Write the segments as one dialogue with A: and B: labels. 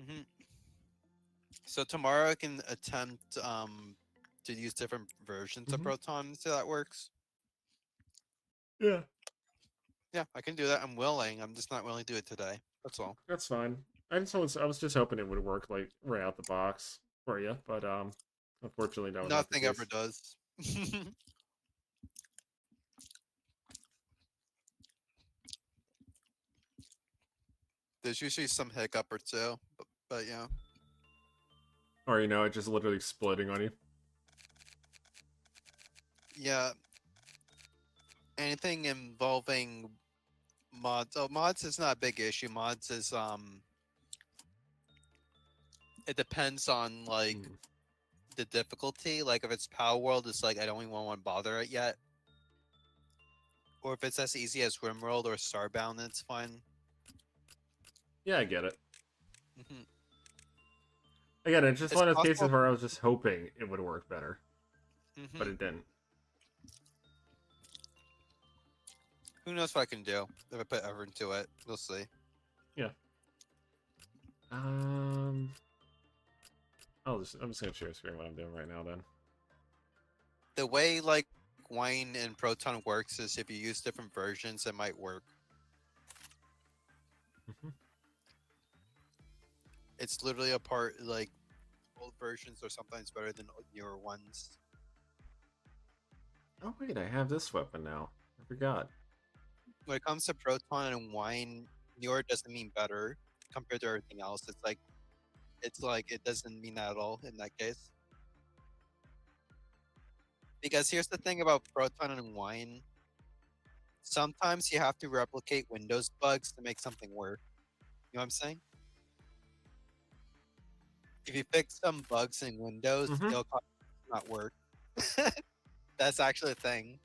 A: Hmm. So tomorrow I can attempt to use different versions of
B: Hmm.
A: Proton. See how that works.
B: Yeah,
A: Yeah, I can do that. I'm willing. I'm just not willing to do it today. That's all.
B: that's fine. I was just hoping it would work like right out the box for you, but unfortunately that was not the
A: Nothing ever
B: case.
A: does. There's usually some hiccup or two, but yeah.
B: Or it just literally exploding on you.
A: Yeah, anything involving mods. Oh, mods is not a big issue. Mods is it depends on like
B: Hmm.
A: the difficulty. Like if it's Power World, it's like I don't even want to bother it yet. Or if it's as easy as Rimworld or Starbound, then it's fine.
B: Yeah, I get it.
A: Hmm.
B: Again, it's just
A: It's
B: one of those cases
A: possible.
B: where I was just hoping it would work better, but
A: Hmm.
B: it didn't.
A: Who knows what I can do if I put effort into it? We'll see.
B: Yeah. Um, I'm just gonna share screen what I'm doing right now. Then.
A: The way like Wine and Proton works is if you use different versions, it might work.
B: Hmm.
A: It's literally a part like old versions are sometimes better than newer ones.
B: Oh wait, I have this weapon now. I forgot.
A: When it comes to Proton and Wine, newer doesn't mean better compared to everything else. It's like it doesn't mean that at all in that case. Because here's the thing about Proton and Wine. Sometimes you have to replicate Windows bugs to make something work. You know what I'm saying? If you fix some bugs in Windows,
B: Hmm.
A: it'll not work. That's actually a thing.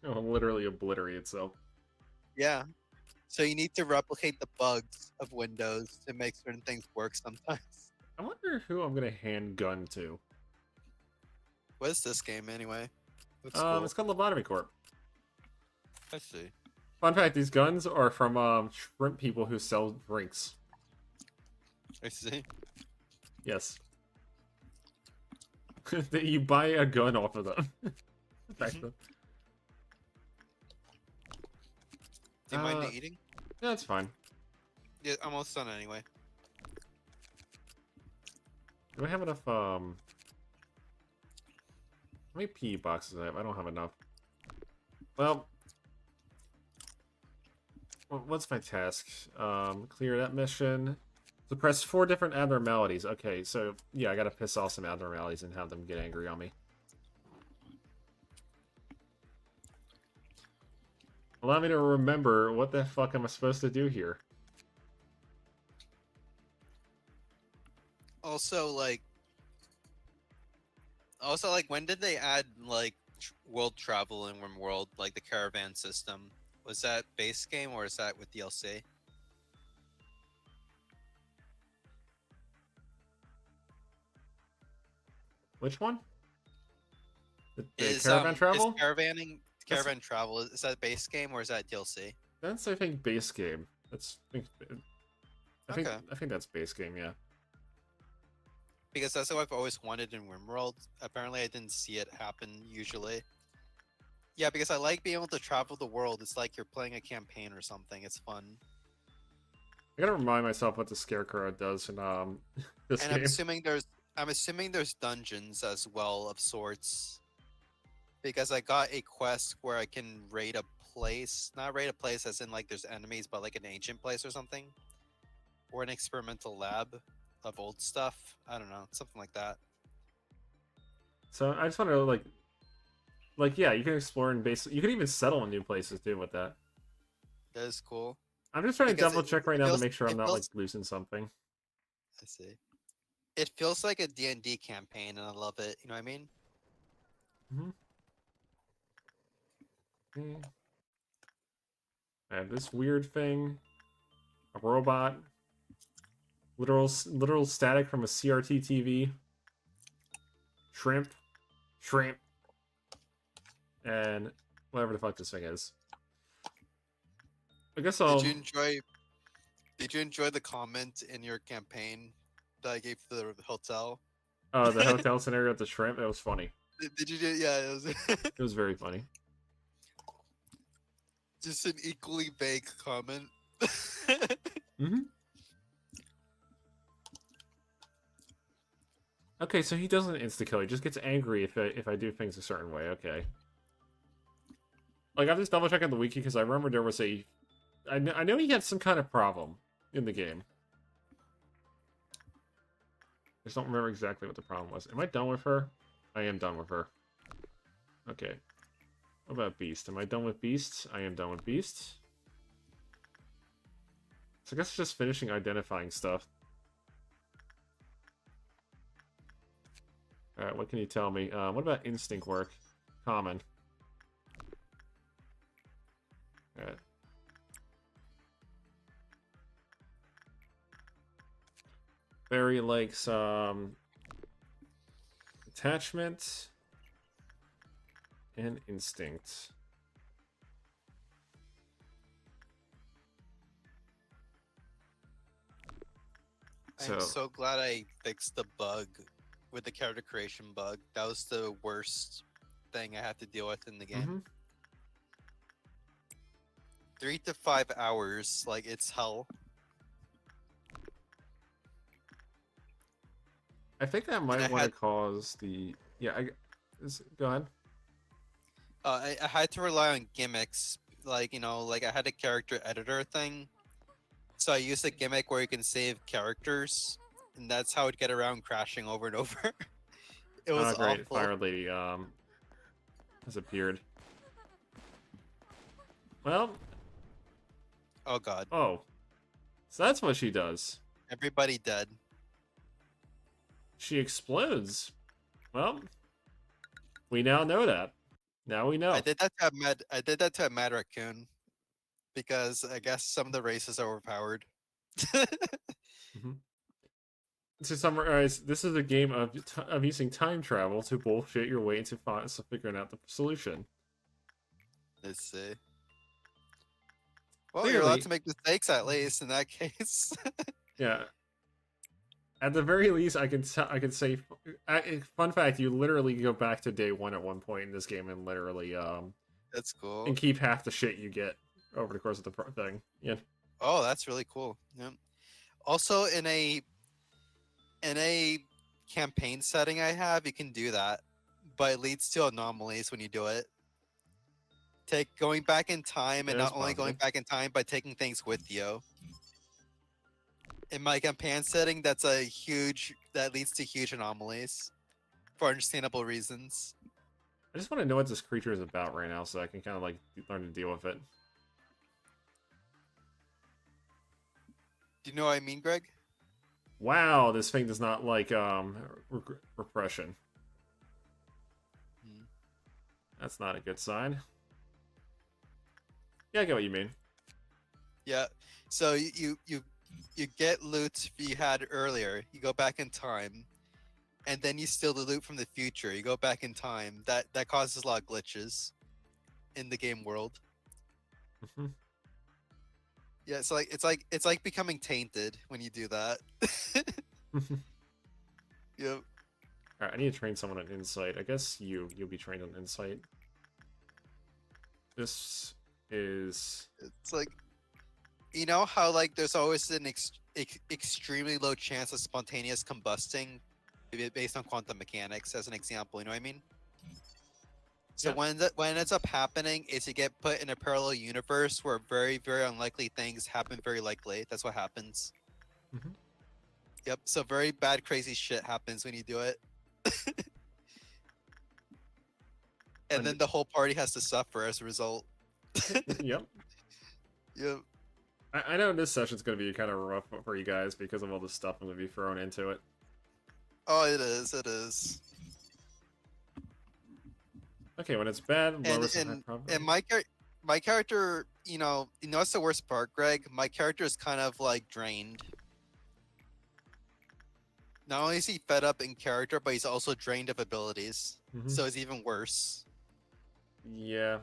B: It'll literally obliterate itself.
A: Yeah. So you need to replicate the bugs of Windows to make certain things work sometimes.
B: I wonder who I'm gonna handgun to.
A: What is this game anyway? That's cool.
B: It's called Lobotomy Corp.
A: I see.
B: Fun fact: these guns are from shrimp people who sell drinks.
A: I see.
B: Yes, that you buy a gun off of them.
A: Hmm.
B: Effective.
A: Do you mind me eating?
B: Yeah, that's fine.
A: Yeah, I'm almost done anyway.
B: Do I have enough? How many PE boxes I have? I don't have enough. Well, what's my task? Clear that mission. Suppress 4 different abnormalities. Okay, so yeah, I gotta piss off some abnormalities and have them get angry on me. Allow me to remember what the fuck am I supposed to do here.
A: Also, when did they add like world travel in RimWorld, like the caravan system? Was that base game or is that with DLC?
B: Which one? The
A: Is
B: caravan travel? That's
A: caravan travel is that base game or is that DLC?
B: that's I think base game. I think
A: Okay,
B: I think that's base game. Yeah.
A: because that's what I've always wanted in RimWorld. Apparently, I didn't see it happen usually. Yeah, because I like being able to travel the world. It's like you're playing a campaign or something. It's fun.
B: I gotta remind myself what the scarecrow does in this
A: And
B: game.
A: I'm assuming there's dungeons as well of sorts. Because I got a quest where I can raid a place. Not raid a place as in like there's enemies, but like an ancient place or something. Or an experimental lab of old stuff. I don't know, something like that.
B: So I just want to like yeah, you can explore and basically you can even settle in new places too with that.
A: That is cool.
B: I'm just trying to
A: Because
B: double check right
A: it
B: now to
A: feels
B: make sure I'm
A: it
B: not like
A: feels
B: losing something.
A: I see. It feels like a D&D campaign and I love it. You know what I mean?
B: Hmm. I have this weird thing, a robot, literal static from a CRT TV, shrimp, shrimp, and whatever the fuck this thing is. I guess
A: Did you
B: I'll.
A: enjoy Did you enjoy the comment in your campaign that I gave to the hotel?
B: Oh, the hotel scenario at the shrimp. It was funny.
A: Did you do? Yeah, it was
B: It was very funny.
A: just an equally vague comment.
B: Mm-hmm. Okay, so he doesn't insta kill. He just gets angry if I do things a certain way. Okay. Like I'm just double checking the wiki because I remember there was a. I know he had some kind of problem in the game. I just don't remember exactly what the problem was. Am I done with her? I am done with her. Okay. What about Beast? Am I done with Beast? I am done with Beast. So I guess just finishing identifying stuff. Alright, what can you tell me? What about instinct work? Common. Alright. Barry likes attachment and instinct.
A: I'm
B: So
A: so glad I fixed the bug with the character creation bug. That was the worst thing I had to deal with in the game.
B: mhm.
A: 3 to 5 hours, like it's hell.
B: I think that
A: And
B: might want to cause the go ahead.
A: I had to rely on gimmicks, like like I had a character editor thing, so I used a gimmick where you can save characters, and that's how it'd get around crashing over and over. It was
B: Oh great,
A: awful.
B: Fire Lady has appeared. Well,
A: Oh god,
B: oh. So that's what she does.
A: everybody dead.
B: She explodes. Well, we now know that. Now we know.
A: I did that to a mad raccoon because I guess some of the races are overpowered.
B: Mhm. To summarize, this is a game of using time travel to bullshit your way into figuring out the solution.
A: Let's see. Well, you're allowed
B: Clearly,
A: to make mistakes at least in that case.
B: yeah. At the very least, I can say, fun fact: you literally go back to day one at one point in this game and literally
A: That's
B: and
A: cool.
B: keep half the shit you get over the course of the thing. Yeah.
A: Oh, that's really cool. Yeah. Also, in a campaign setting I have, you can do that, but it leads to anomalies when you do it. Take going back in time, and
B: Yeah, it's
A: not only
B: possible.
A: going back in time, but taking things with you. In my campaign setting, that leads to huge anomalies for understandable reasons.
B: I just want to know what this creature is about right now, so I can kind of like learn to deal with it.
A: Do you know what I mean, Greg?
B: Wow, this thing does not like repression.
A: Hmm.
B: That's not a good sign. Yeah, I get what you mean.
A: Yeah. So you get loot you had earlier. You go back in time, and then you steal the loot from the future. You go back in time. That causes a lot of glitches in the game world.
B: Mhm.
A: Yeah, it's like becoming tainted when you do that. Yep.
B: Alright, I need to train someone on insight. I guess you'll be trained on insight. This is
A: It's like how like there's always an extremely low chance of spontaneous combusting based on quantum mechanics as an example, you know what I mean? So
B: yeah.
A: when it ends up happening is you get put in a parallel universe where very, very unlikely things happen very likely. That's what happens.
B: Mhm.
A: Yep. So very bad, crazy shit happens when you do it. And
B: And
A: then the whole party has to suffer as a result.
B: yep.
A: Yep.
B: I know this session's going to be kind of rough for you guys because of all the stuff I'm going to be thrown into it.
A: Oh, it is. It is.
B: Okay, when it's bad,
A: And
B: lowest high
A: and and
B: probability.
A: my character, what's the worst part, Greg? My character is kind of like drained. Not only is he fed up in character, but he's also drained of abilities.
B: Hmm.
A: So it's even worse.
B: Yeah.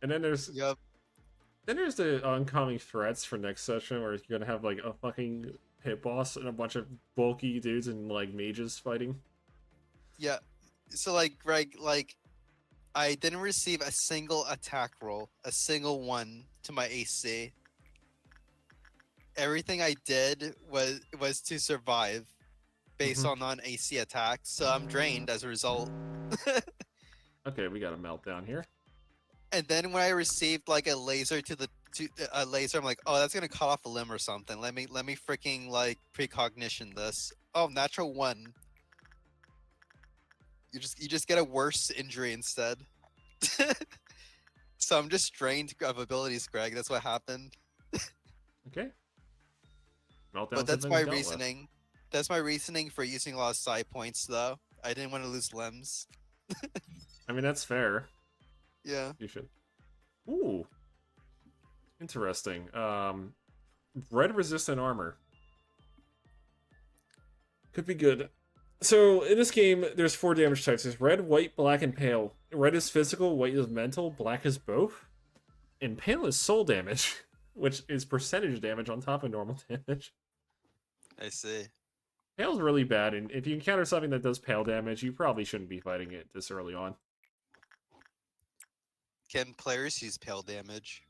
B: And then there's
A: Yep.
B: Then there's the oncoming threats for next session, where you're gonna have like a fucking pit boss and a bunch of bulky dudes and like mages fighting.
A: Yeah. So like Greg, like I didn't receive a single attack roll, a single one to my AC. Everything I did was to survive based
B: Hmm.
A: on non-AC attacks, so I'm drained as a result.
B: Okay, we got a meltdown here.
A: And then when I received like a laser to a laser, I'm like, oh, that's gonna cut off a limb or something. Let me freaking like precognition this. Oh, natural one. You just get a worse injury instead. So I'm just drained of abilities, Greg. That's what happened.
B: Okay,
A: But
B: meltdowns have
A: that's
B: been
A: my
B: dealt with.
A: reasoning. That's my reasoning for using a lot of side points, though. I didn't want to lose limbs.
B: I mean, that's fair.
A: Yeah.
B: You should. Ooh, interesting. Red resistant armor could be good. So in this game, there's 4 damage types. There's red, white, black, and pale. Red is physical, white is mental, black is both, and pale is soul damage, which is percentage damage on top of normal damage.
A: I see.
B: Pale's really bad, and if you encounter something that does pale damage, you probably shouldn't be fighting it this early on.
A: Can players use pale damage?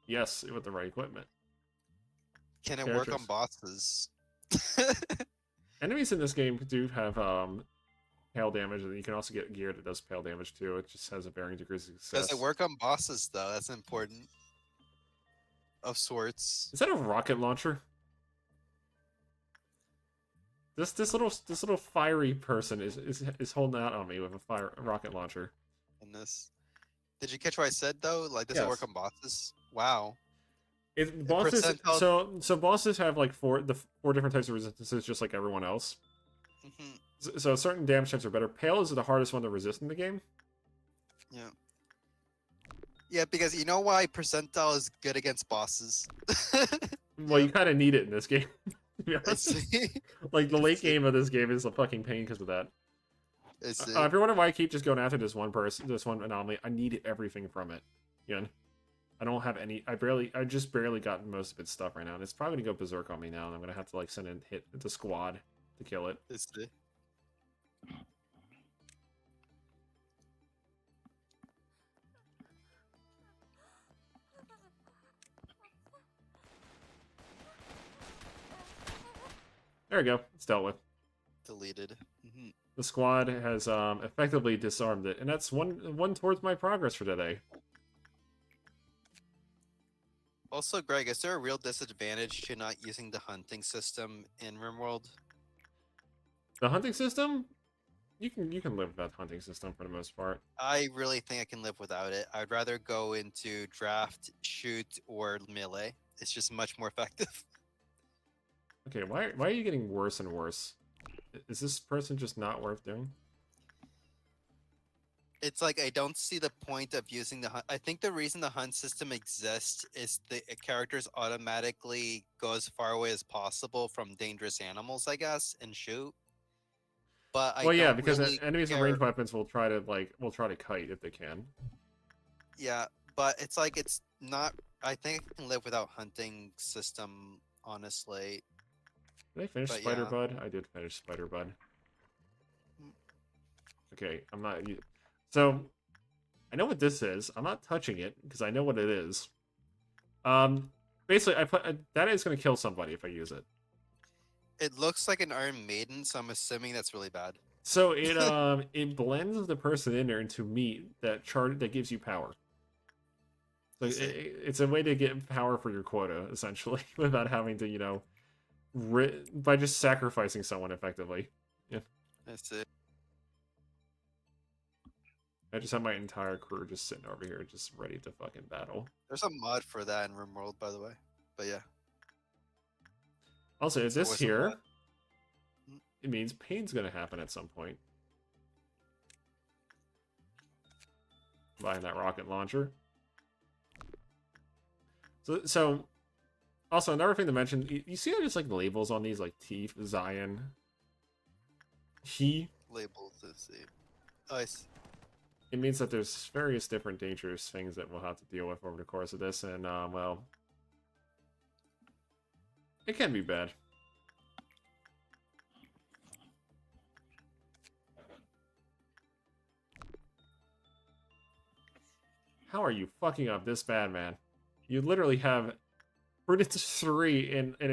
B: Yes, with the right equipment.
A: Can it work on
B: Characters.
A: bosses?
B: Enemies in this game do have pale damage, and you can also get gear that does pale damage too. It just has a varying degrees of
A: Does it
B: success.
A: work on bosses though? That's important. Of sorts.
B: Is that a rocket launcher? This little fiery person is holding out on me with a rocket launcher.
A: In this. Did you catch what I said though? Like, does it work
B: Yes.
A: on bosses? Wow.
B: Bosses
A: Percentile.
B: so bosses have like 4 different types of resistances, just like everyone else.
A: Mhm.
B: So certain damage types are better. Pale is the hardest one to resist in the game.
A: Yeah. Yeah, because you know why percentile is good against bosses.
B: Well,
A: Yeah.
B: you kind of need it in this game. To be
A: I
B: honest,
A: see.
B: like the
A: I
B: late
A: see.
B: game of this game is a fucking pain because of that.
A: I see.
B: If you're wondering why I keep just going after this one person, this one anomaly, I need everything from it. Again, I don't have any. I just barely got most of its stuff right now, and it's probably gonna go berserk on me now, and I'm gonna have to like send in hit the squad to kill it.
A: I see.
B: There we go. It's dealt with.
A: Deleted. Mhm.
B: The squad has effectively disarmed it, and that's one towards my progress for today.
A: Also, Greg, is there a real disadvantage to not using the hunting system in RimWorld?
B: The hunting system, you can live without the hunting system for the most part.
A: I really think I can live without it. I'd rather go into draft, shoot, or melee. It's just much more effective.
B: Okay, why are you getting worse and worse? Is this person just not worth doing?
A: It's like I don't see the point of using the hunt. I think the reason the hunt system exists is the characters automatically go as far away as possible from dangerous animals, I guess, and shoot. But I
B: Well, yeah,
A: don't
B: because
A: really
B: enemies with
A: care.
B: ranged weapons will try to kite if they can.
A: Yeah, but it's like it's not. I think I can live without hunting system, honestly.
B: Did I finish
A: But
B: Spider
A: yeah.
B: Bud? I did finish Spider Bud.
A: Mm.
B: Okay, I'm not. So I know what this is. I'm not touching it because I know what it is. Um, basically, I put that is going to kill somebody if I use it.
A: It looks like an Iron Maiden, so I'm assuming that's really bad.
B: So it blends the person in there into meat that gives you power. So
A: I see.
B: it's a way to get power for your quota essentially without having to by just sacrificing someone effectively. Yeah,
A: I see.
B: I just have my entire crew just sitting over here, just ready to fucking battle.
A: There's a mod for that in RimWorld, by the way. But yeah,
B: Also,
A: it's
B: this
A: always a
B: here,
A: mod. Mm.
B: it means pain's gonna happen at some point. Buying that rocket launcher. So also another thing to mention, you see how there's like labels on these like Teeth, Zion, He.
A: Labels. Let's see. Oh, I see.
B: it means that there's various different dangerous things that we'll have to deal with over the course of this, and, well, it can be bad. How are you fucking up this bad, man? You literally have Prudence 3, and it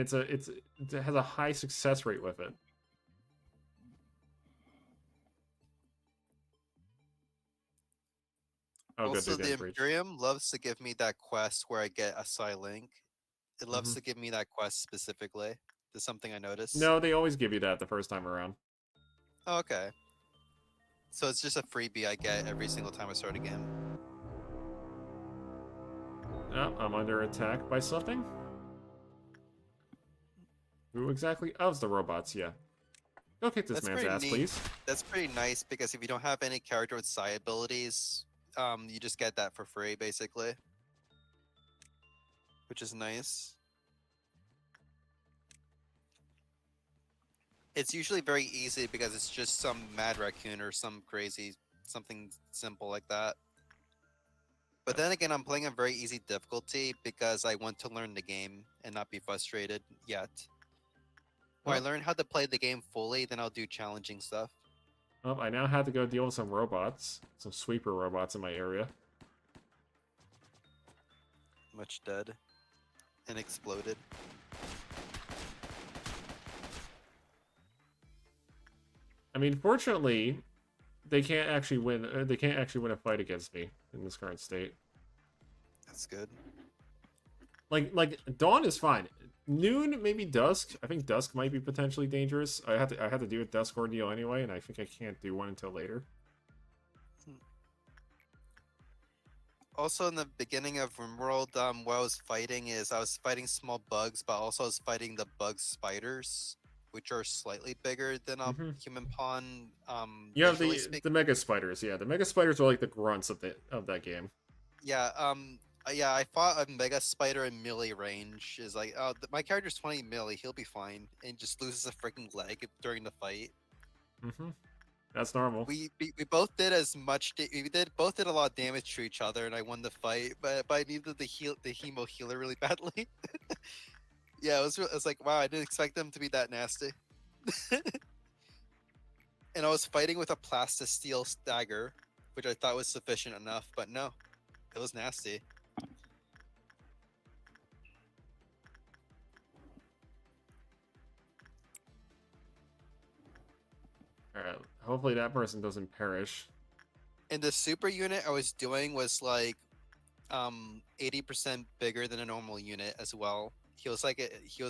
B: has a high success rate with it. Oh, good, they
A: Also, the
B: didn't breach.
A: Imperium loves to give me that quest where I get a Psylink. It loves
B: Mm-hmm.
A: to give me that quest specifically. That's something I noticed.
B: No, they always give you that the first time around.
A: Oh, okay. So it's just a freebie I get every single time I start a game.
B: Oh, I'm under attack by something? Who exactly? Oh, it's the robots, yeah. Go kick this
A: That's
B: man's
A: pretty
B: ass,
A: neat.
B: please.
A: That's pretty nice because if you don't have any character with psi abilities, you just get that for free basically, which is nice. It's usually very easy because it's just some mad raccoon or some crazy something simple like that. But then again, I'm playing a very easy difficulty because I want to learn the game and not be frustrated yet. When I
B: Oh,
A: learn how to play the game fully, then I'll do challenging stuff.
B: oh, I now have to go deal with some robots. Some sweeper robots in my area.
A: Much dead and exploded.
B: I mean, fortunately, they can't actually win. They can't actually win a fight against me in this current state.
A: That's good.
B: Like dawn is fine. Noon, maybe dusk. I think dusk might be potentially dangerous. I had to do a dusk ordeal anyway, and I think I can't do one until later.
A: Also, in the beginning of RimWorld, what I was fighting is I was fighting small bugs, but also I was fighting the bug spiders, which are slightly bigger than a
B: Mm-hmm.
A: human pawn.
B: You have
A: Visually
B: the
A: speaking.
B: mega spiders. Yeah, the mega spiders are like the grunts of that game.
A: Yeah. Yeah. I fought a mega spider in melee range. Is like, oh, my character's 20 melee. He'll be fine, and just loses a freaking leg during the fight.
B: Mm-hmm. That's normal.
A: We both did as much. We did both did a lot of damage to each other, and I won the fight. But I needed the hemo healer really badly. Yeah, it was like, wow, I didn't expect them to be that nasty. And I was fighting with a plastisteel dagger, which I thought was sufficient enough, but no, it was nasty.
B: All right. Hopefully that person doesn't perish.
A: And the super unit I was doing was like 80% bigger than a normal unit as well. He was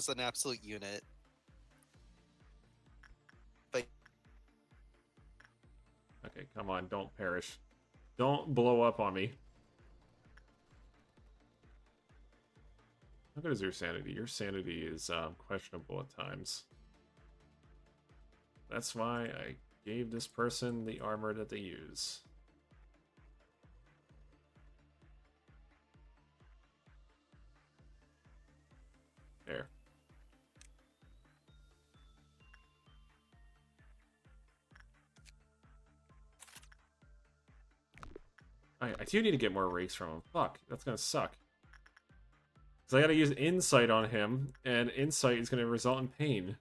A: an absolute unit. But
B: Okay, come on, don't perish. Don't blow up on me. How good is your sanity? Your sanity is questionable at times. That's why I gave this person the armor that they use. There. I do need to get more rakes from him. Fuck, that's gonna suck. Because I gotta use insight on him, and insight is gonna result in pain.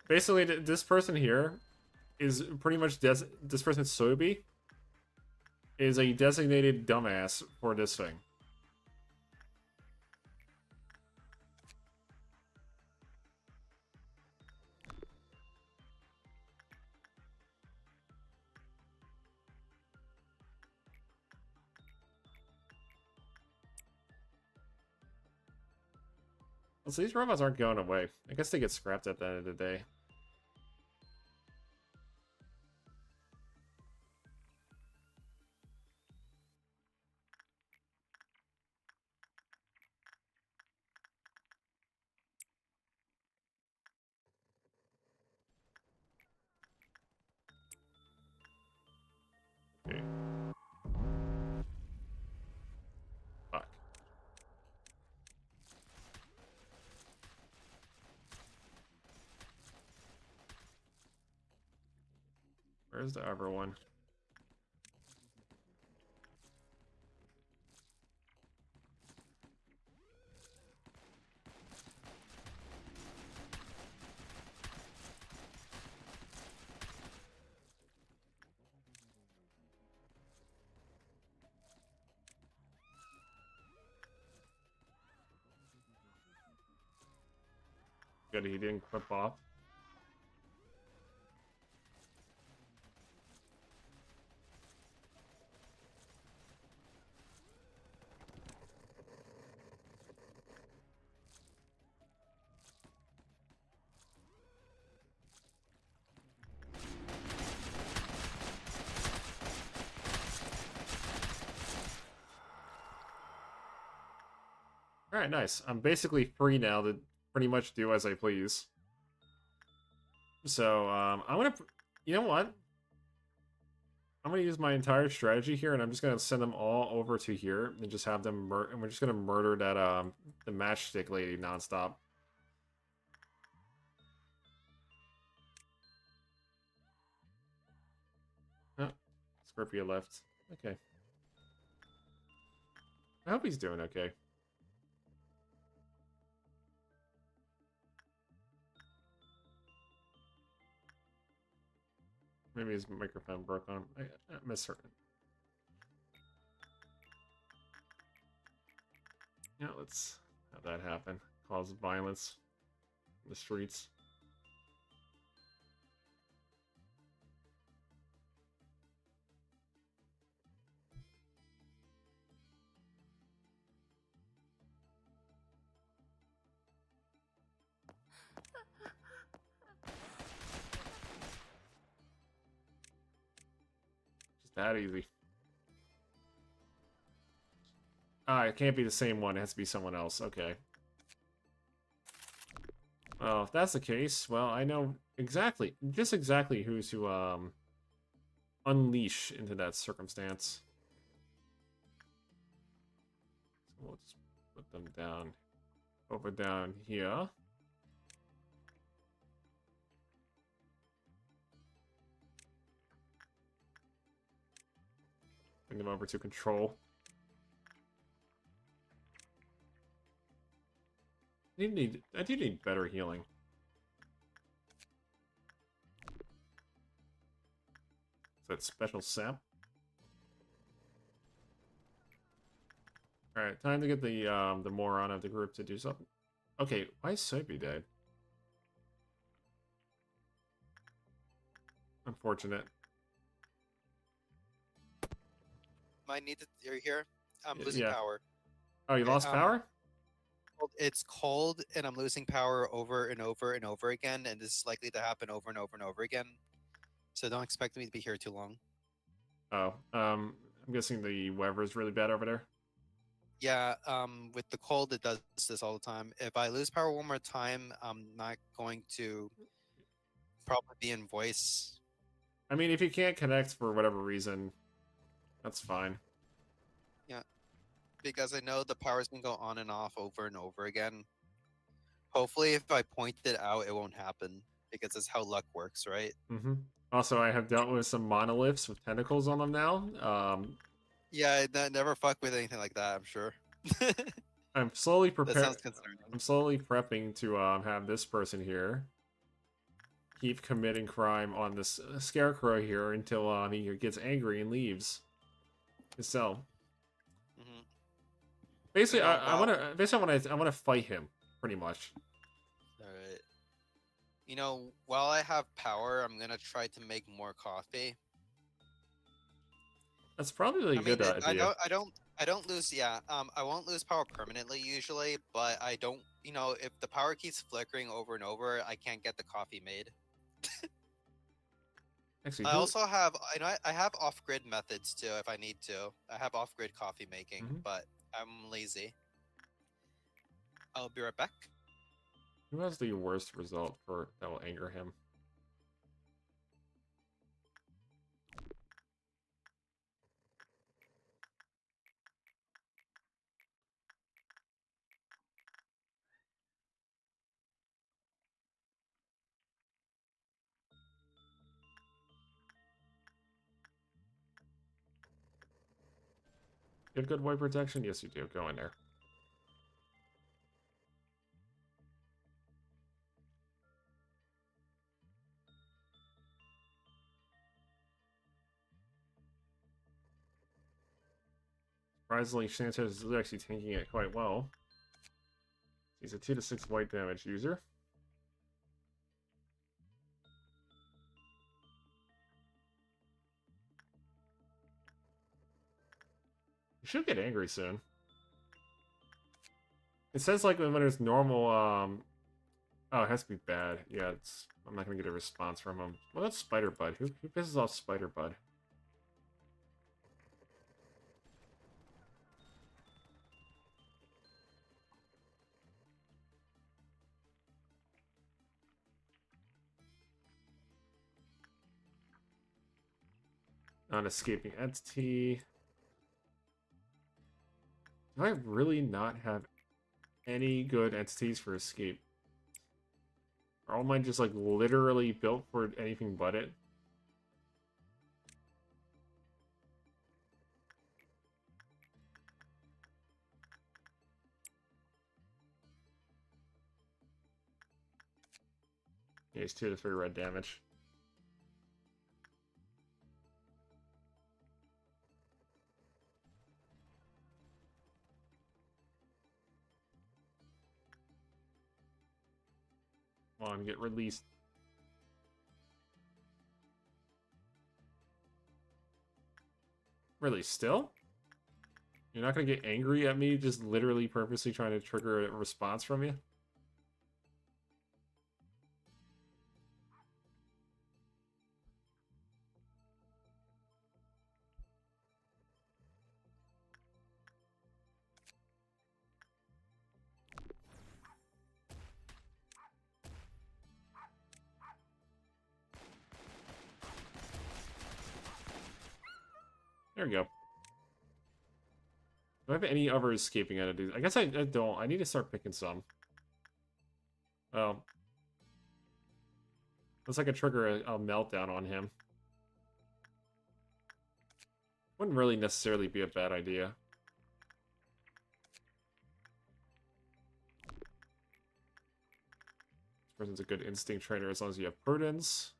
B: Basically, this person here is pretty much this person Sobi is a designated dumbass for this thing. So these robots aren't going away. I guess they get scrapped at the end of the day. Okay. Fuck. Where's the other one? Good, he didn't clip off. Alright, nice. I'm basically free now to pretty much do as I please. So, I'm gonna... You know what? I'm gonna use my entire strategy here, and I'm just gonna send them all over to here, and just have them and we're just gonna murder that, the matchstick lady nonstop. Oh, Scorpio left. Okay. I hope he's doing okay. Maybe his microphone broke on him. I misheard it. Yeah, let's have that happen. Cause violence in the streets. Just that easy. Ah, it can't be the same one. It has to be someone else. Okay. Well, if that's the case, well, I know exactly, just exactly who to, unleash into that circumstance. So we'll just put them down, over down here. Bring them over to control. I do need better healing. Is that special sap? Alright, time to get the moron of the group to do something. Okay, why is Soapy dead? Unfortunate.
A: Might need to. You're here. I'm losing
B: Yeah.
A: power.
B: Oh, you
A: Okay,
B: lost power?
A: it's cold, and I'm losing power over and over and over again, and this is likely to happen over and over and over again. So don't expect me to be here too long.
B: Oh, I'm guessing the weather's really bad over there.
A: Yeah, with the cold, it does this all the time. If I lose power one more time, I'm not going to probably be in voice.
B: I mean, if you can't connect for whatever reason, that's fine.
A: Yeah, because I know the powers can go on and off over and over again. Hopefully, if I point it out, it won't happen because that's how luck works, right?
B: Mm-hmm. Also, I have dealt with some monoliths with tentacles on them now.
A: Yeah, never fuck with anything like that. I'm sure.
B: I'm slowly
A: That sounds concerning.
B: I'm slowly prepping to have this person here keep committing crime on this scarecrow here until he gets angry and leaves his cell.
A: Hmm.
B: Basically,
A: You know, while
B: I want to fight him pretty much.
A: all right, while I have power, I'm gonna try to make more coffee.
B: That's probably a
A: I mean,
B: good idea.
A: I don't lose. Yeah, I won't lose power permanently usually, but I don't. If the power keeps flickering over and over, I can't get the coffee made.
B: Actually,
A: I
B: who?
A: also have, I have off-grid methods too if I need to. I have off-grid coffee making,
B: Mhm.
A: but I'm lazy. I'll be right back.
B: Who has the worst result for that will anger him? You have good white protection? Yes, you do. Go in there. Surprisingly, Sanchez is actually tanking it quite well. He's a 2 to 6 white damage user. You should get angry soon. It says like when there's normal, oh, it has to be bad. Yeah, I'm not gonna get a response from him. Well, that's Spider Bud. Who pisses off Spider Bud? Non-escaping entity. Do I really not have any good entities for escape? Are all mine just like literally built for anything but it? Yeah, he's 2 to 3 red damage. Come on, get released. Really, still? You're not gonna get angry at me just literally purposely trying to trigger a response from you? There we go. Do I have any other escaping entities? I guess I don't. I need to start picking some. Well, looks like I trigger a meltdown on him. Wouldn't really necessarily be a bad idea. This person's a good instinct trainer as long as you have prudence.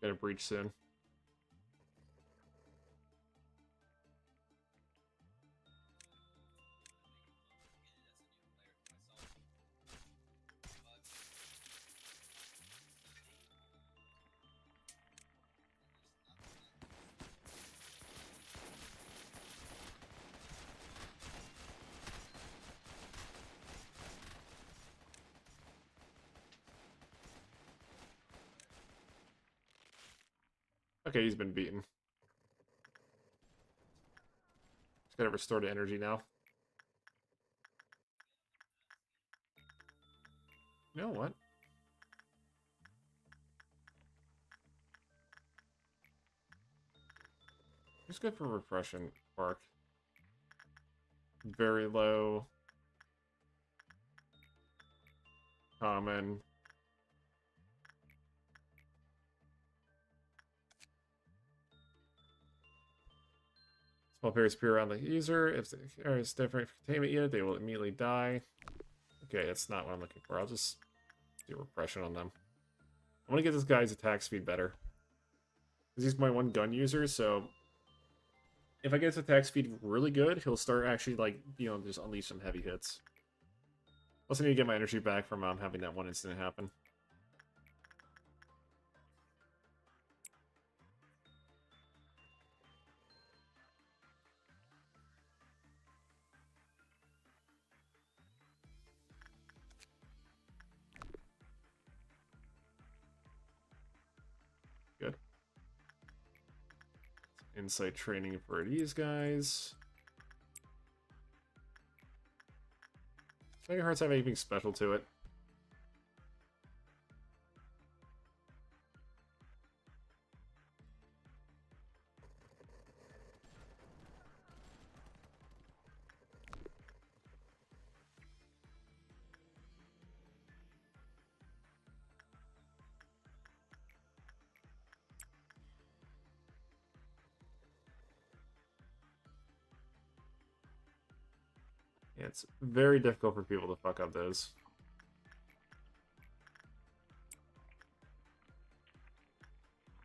B: Get a breach soon. Okay, he's been beaten. He's gotta restore to energy now. You know what? Who's good for repression? Bark. Very low. Common. Small pairs appear around the user. If the area is different containment unit, they will immediately die. Okay, that's not what I'm looking for. I'll just do repression on them. I want to get this guy's attack speed better. Because he's my one gun user, so if I get his attack speed really good, he'll start actually, like, you know, just unleash some heavy hits. Plus, I need to get my energy back from having that one incident happen. insight training for these guys. Mega Hearts have anything special to it? Yeah, it's very difficult for people to fuck up those.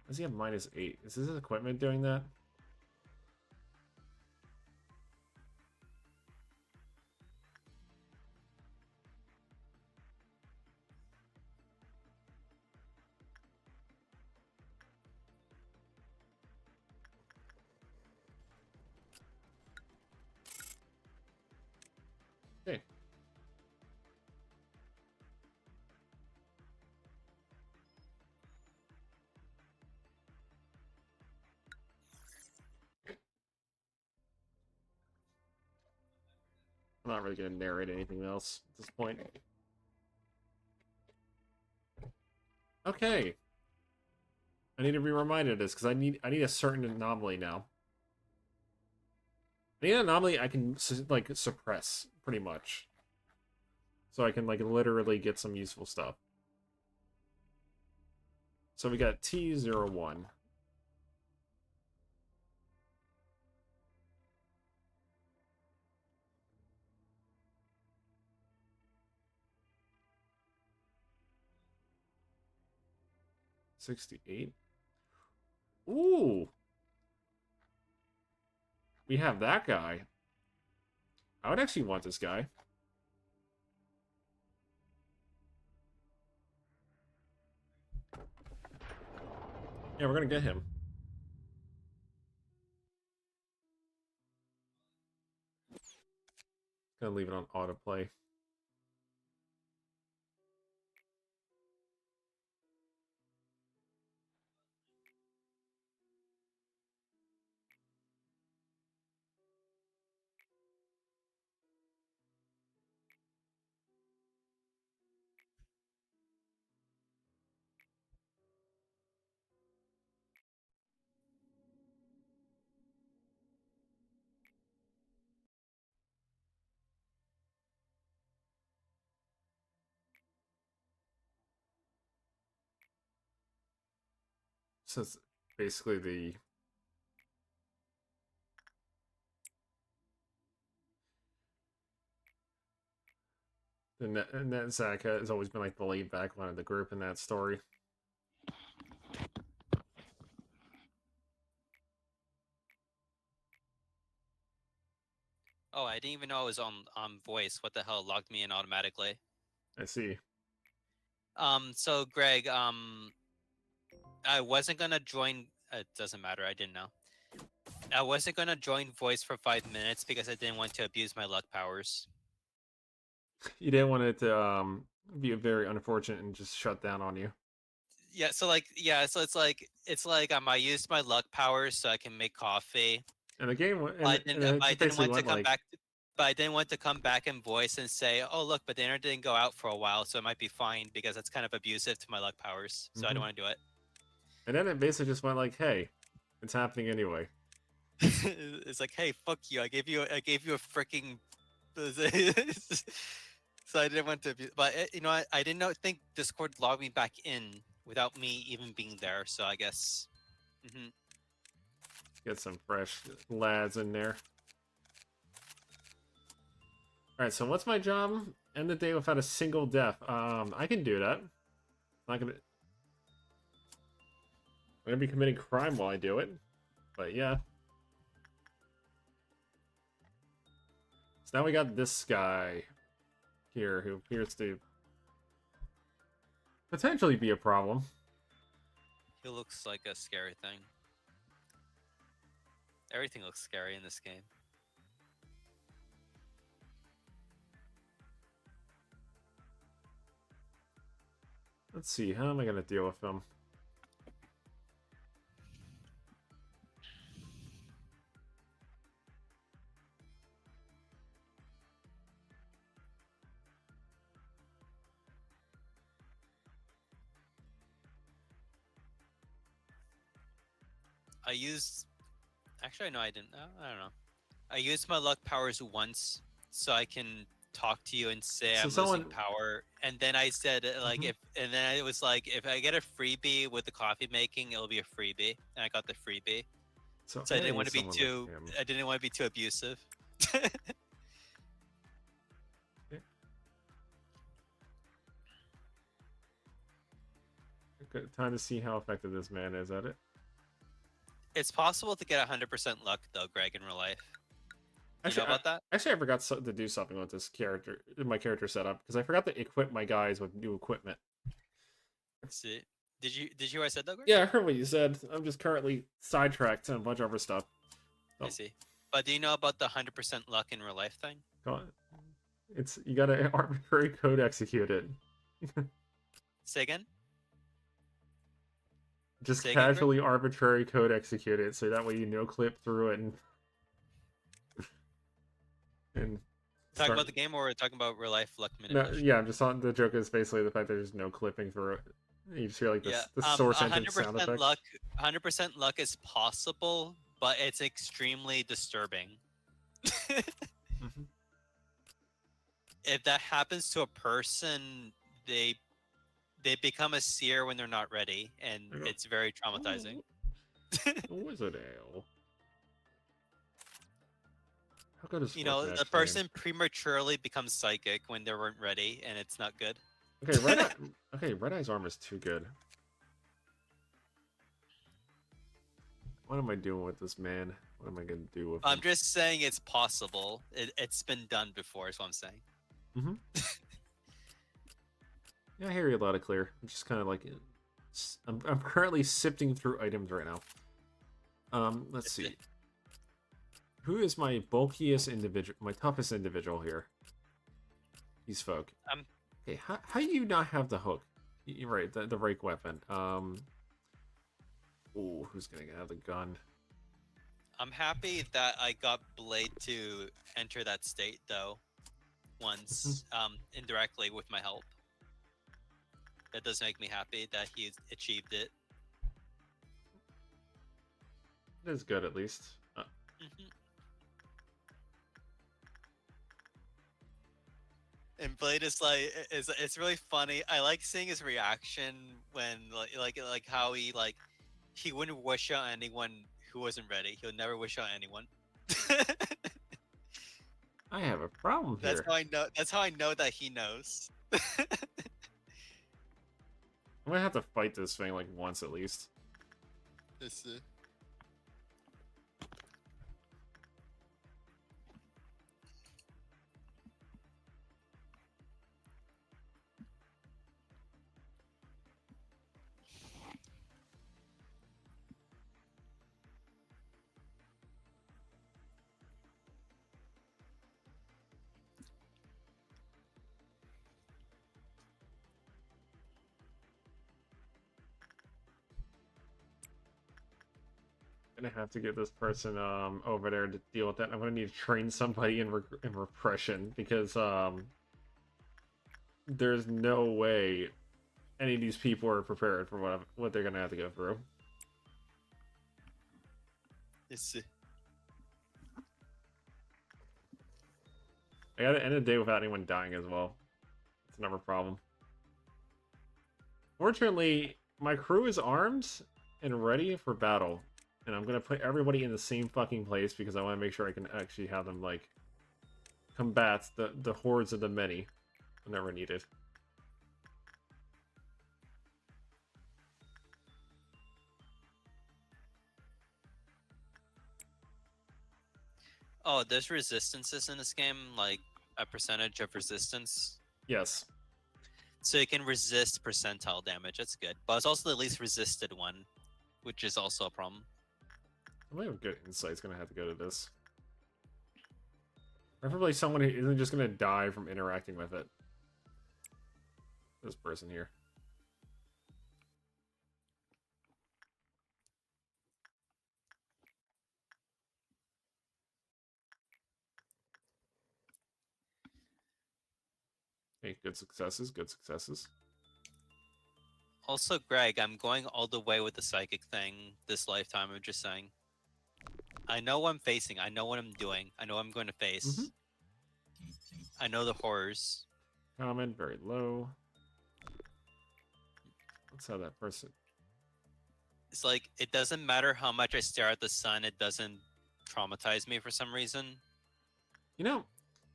B: Does he have -8? Is his equipment doing that? Okay. I'm not really going to narrate anything else at this point. Okay. I need to be reminded of this because I need a certain anomaly now. I need an anomaly I can like suppress pretty much, so I can like literally get some useful stuff. So we got T01. $68. Ooh. We have that guy. I would actually want this guy. Yeah, we're gonna get him. Gonna leave it on autoplay. So it's basically the Zach has always been like the laid back one of the group in that story.
A: Oh, I didn't even know I was on voice. What the hell logged me in automatically?
B: I see.
A: So Greg, I wasn't gonna join. It doesn't matter. I didn't know. I wasn't gonna join voice for 5 minutes because I didn't want to abuse my luck powers.
B: You didn't want it to be very unfortunate and just shut down on you.
A: Yeah. So it's like I used my luck powers so I can make coffee.
B: And the game
A: But
B: it
A: I
B: just
A: didn't
B: basically
A: want to
B: went
A: come
B: like,
A: back. But I didn't want to come back in voice and say, "Oh, look, but the internet didn't go out for a while, so it might be fine," because that's kind of abusive to my luck powers. So I don't want to do it.
B: and then it basically just went like, hey, it's happening anyway.
A: It's like, hey, fuck you! I gave you a freaking. So I didn't want to, but I didn't think Discord logged me back in without me even being there. So I guess.
B: Get some fresh lads in there. All right, so what's my job? End the day without a single death. I can do that. I'm gonna be committing crime while I do it, but yeah. So now we got this guy here who appears to potentially be a problem.
A: He looks like a scary thing. Everything looks scary in this game.
B: Let's see, how am I gonna deal with him?
A: I used. Actually, no, I didn't. I don't know. I used my luck powers once, so I can talk to you and say
B: So
A: I'm losing
B: someone.
A: power. And then I said like
B: Mhm.
A: if, and then it was like if I get a freebie with the coffee making, it'll be a freebie, and I got the freebie.
B: So
A: So
B: I
A: I
B: gotta
A: didn't want
B: use
A: to be
B: someone like
A: too.
B: him.
A: I didn't want to be too abusive.
B: Yeah. Good time to see how effective this man is at it.
A: It's possible to get 100% luck though, Greg, in real life. Do you know
B: Actually,
A: about that?
B: I forgot to do something with this character, my character setup, because I forgot to equip my guys with new equipment.
A: See, did you hear what I said though, Greg?
B: Yeah, I heard what you said. I'm just currently sidetracked on a bunch of other stuff.
A: I
B: So,
A: see. But do you know about the 100% luck in real life thing?
B: go on. It's you gotta arbitrary code execute it.
A: Say again.
B: Just
A: Say again, Greg.
B: casually arbitrary code execute it, so that way you no clip through it and
A: Talking
B: start.
A: about the game or talking about real life luck
B: No,
A: manipulation?
B: yeah, I'm just on the joke is basically the fact that there's no clipping through it. You just hear like
A: Yeah.
B: this the source engine
A: hundred
B: sound
A: percent
B: effects.
A: luck. 100% luck is possible, but it's extremely disturbing.
B: Mm-hmm.
A: If that happens to a person, they they become a seer when they're not ready, and
B: I go,
A: it's very traumatizing.
B: oh, wizard ale. How good is
A: You know, the
B: Fortnite playing?
A: person prematurely becomes psychic when they weren't ready, and it's not good.
B: Okay, red eye. Okay, red eye's armor is too good. What am I doing with this man? What am I gonna do with
A: I'm
B: him?
A: just saying it's possible. It's been done before, is what I'm saying.
B: Mm-hmm. Yeah, I hear you loud and clear. I'm just kind of like, I'm currently sifting through items right now. Let's see. Who is my bulkiest individual, my toughest individual here? These folk.
A: I'm
B: Okay, how do you not have the hook? You're right, the rake weapon. Ooh, who's gonna have the gun?
A: I'm happy that I got Blade to enter that state though once, indirectly with my help. That does make me happy that he achieved it.
B: It is good at least.
A: Hmm. And Blade is like, it's really funny. I like seeing his reaction when like how he wouldn't wish out anyone who wasn't ready. He'll never wish out anyone.
B: I have a problem
A: That's
B: here.
A: how I know. That's how I know that he knows.
B: I'm gonna have to fight this thing like once at least.
A: This,
B: Gonna have to get this person over there to deal with that. I'm gonna need to train somebody in repression because there's no way any of these people are prepared for what they're gonna have to go through.
A: this.
B: I gotta end the day without anyone dying as well. It's another problem. Fortunately, my crew is armed and ready for battle. And I'm gonna put everybody in the same fucking place because I want to make sure I can actually have them like combat the hordes of the many whenever needed.
A: Oh, there's resistances in this game, like a percentage of resistance.
B: Yes.
A: So you can resist percentile damage. That's good. But it's also the least resisted one, which is also a problem.
B: I might have good insight's gonna have to go to this. Preferably someone who isn't just gonna die from interacting with it. This person here. Hey, good successes, good successes.
A: Also, Greg, I'm going all the way with the psychic thing this lifetime. I'm just saying. I know what I'm facing. I know what I'm doing. I know what I'm going to
B: Mm-hmm.
A: face. I know the horrors.
B: Common, very low. Let's have that person.
A: It's like it doesn't matter how much I stare at the sun. It doesn't traumatize me for some reason.
B: You know,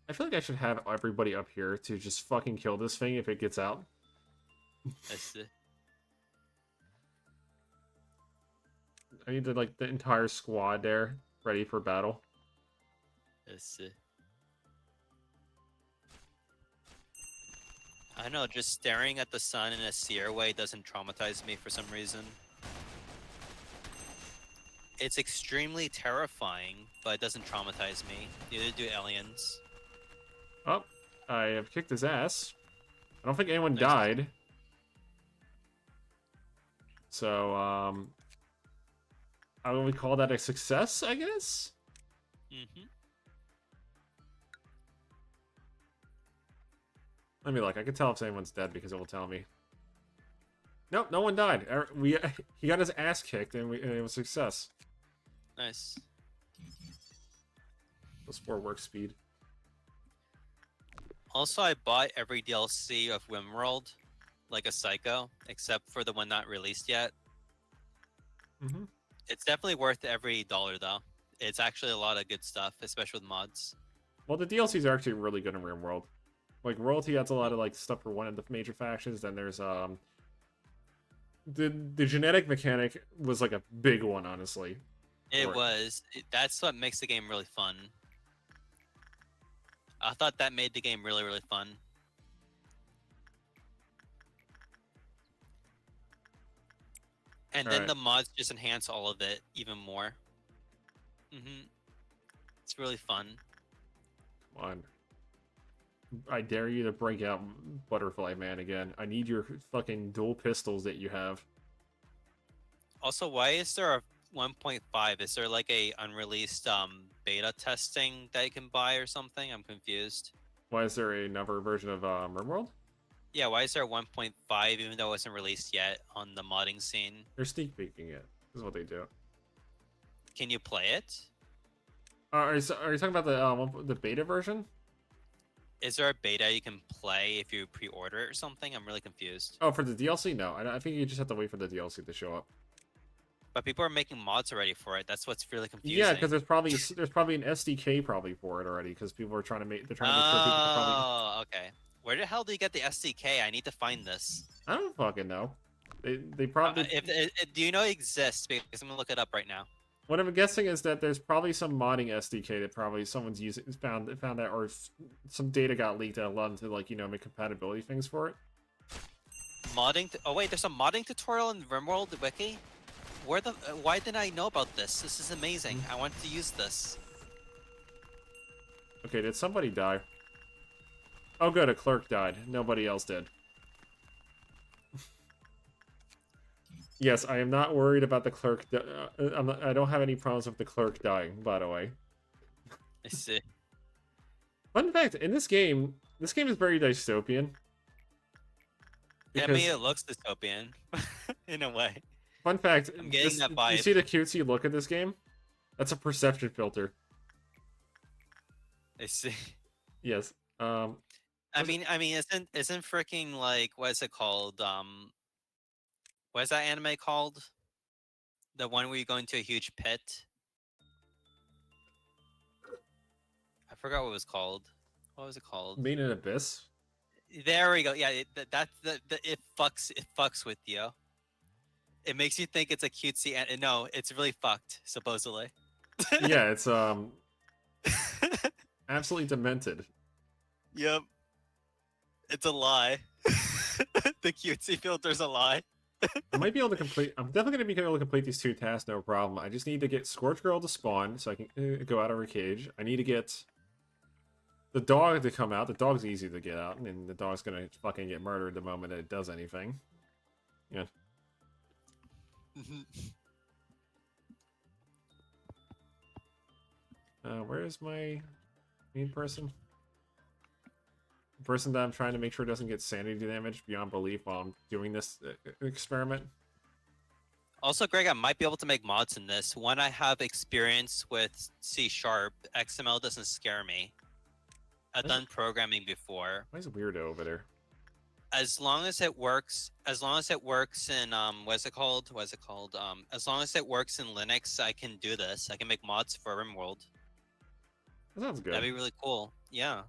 B: I feel like I should have everybody up here to just fucking kill this thing if it gets out.
A: It's,
B: I need to, like, the entire squad there, ready for battle.
A: it's, I don't know. Just staring at the sun in a seer way doesn't traumatize me for some reason. It's extremely terrifying, but it doesn't traumatize me. Neither do aliens.
B: Oh, I have kicked his ass. I don't think anyone
A: Nice.
B: died. So, how do we call that a success, I guess?
A: Mm-hmm.
B: Let me look. I can tell if anyone's dead because it will tell me. Nope, no one died. He got his ass kicked, and it was a success.
A: Nice.
B: Plus 4 work speed.
A: Also, I bought every DLC of Rimworld, like a psycho, except for the one not released yet.
B: Mm-hmm.
A: It's definitely worth every dollar, though. It's actually a lot of good stuff, especially with mods.
B: Well, the DLCs are actually really good in RimWorld. Like, Royalty has a lot of, like, stuff for one of the major factions. Then there's, the genetic mechanic was, like, a big one, honestly.
A: It was. That's what makes the game really fun. I thought that made the game really, really fun. And then the mods just enhance all of it even more. Mm-hmm. It's really fun.
B: Come on. I dare you to break out Butterfly Man again. I need your fucking dual pistols that you have.
A: Also, why is there a 1.5? Is there like a unreleased beta testing that you can buy or something? I'm confused.
B: Why is there another version of RimWorld?
A: Yeah, why is there a 1.5 even though it wasn't released yet on the modding scene?
B: They're sneak peeking it. This is what they do.
A: Can you play it?
B: Are you talking about the beta version?
A: Is there a beta you can play if you pre-order it or something? I'm really confused.
B: Oh, for the DLC? No. I think you just have to wait for the DLC to show up.
A: But people are making mods already for it. That's what's really confusing.
B: Yeah, because there's probably an SDK probably for it already because people are trying to make sure people can probably.
A: Oh, okay. Where the hell do you get the SDK? I need to find this.
B: I don't fucking know. They probably.
A: Do you know it exists? Because I'm gonna look it up right now.
B: What I'm guessing is that there's probably some modding SDK that probably someone's found that, or some data got leaked out allowed to, like, make compatibility things for it.
A: Modding. Oh wait, there's a modding tutorial in RimWorld wiki. Why didn't I know about this? This is amazing. I want to use this.
B: Okay, did somebody die? Oh, good, a clerk died. Nobody else did. Yes, I am not worried about the clerk. I don't have any problems with the clerk dying, by the way.
A: I see.
B: Fun fact, in this game is very dystopian.
A: I mean, it looks dystopian, in a way.
B: Fun fact,
A: I'm getting that vibe.
B: You see the cutesy look at this game? That's a perception filter.
A: I see.
B: Yes.
A: I mean, isn't freaking, like, what is it called? What is that anime called? The one where you go into a huge pit. I forgot what it was called. What was it called?
B: Being an abyss.
A: There we go. Yeah, it fucks with you. It makes you think it's a cutesy, and no, it's really fucked. Supposedly.
B: Yeah, it's absolutely demented.
A: Yep. It's a lie. The cutesy filter's a lie.
B: I might be able to complete. I'm definitely gonna be able to complete these 2 tasks, no problem. I just need to get Scorch Girl to spawn so I can go out of her cage. I need to get the dog to come out. The dog's easy to get out, and the dog's gonna fucking get murdered the moment it does anything. Yeah. Where is my main person? person that I'm trying to make sure doesn't get sanity damage beyond belief while I'm doing this experiment.
A: Also, Greg, I might be able to make mods in this. When I have experience with C#, XML doesn't scare me. I've done programming before.
B: Why is Weirdo over there?
A: As long as it works in what's it called? As long as it works in Linux, I can do this. I can make mods for RimWorld.
B: That sounds good.
A: That'd be really cool. Yeah.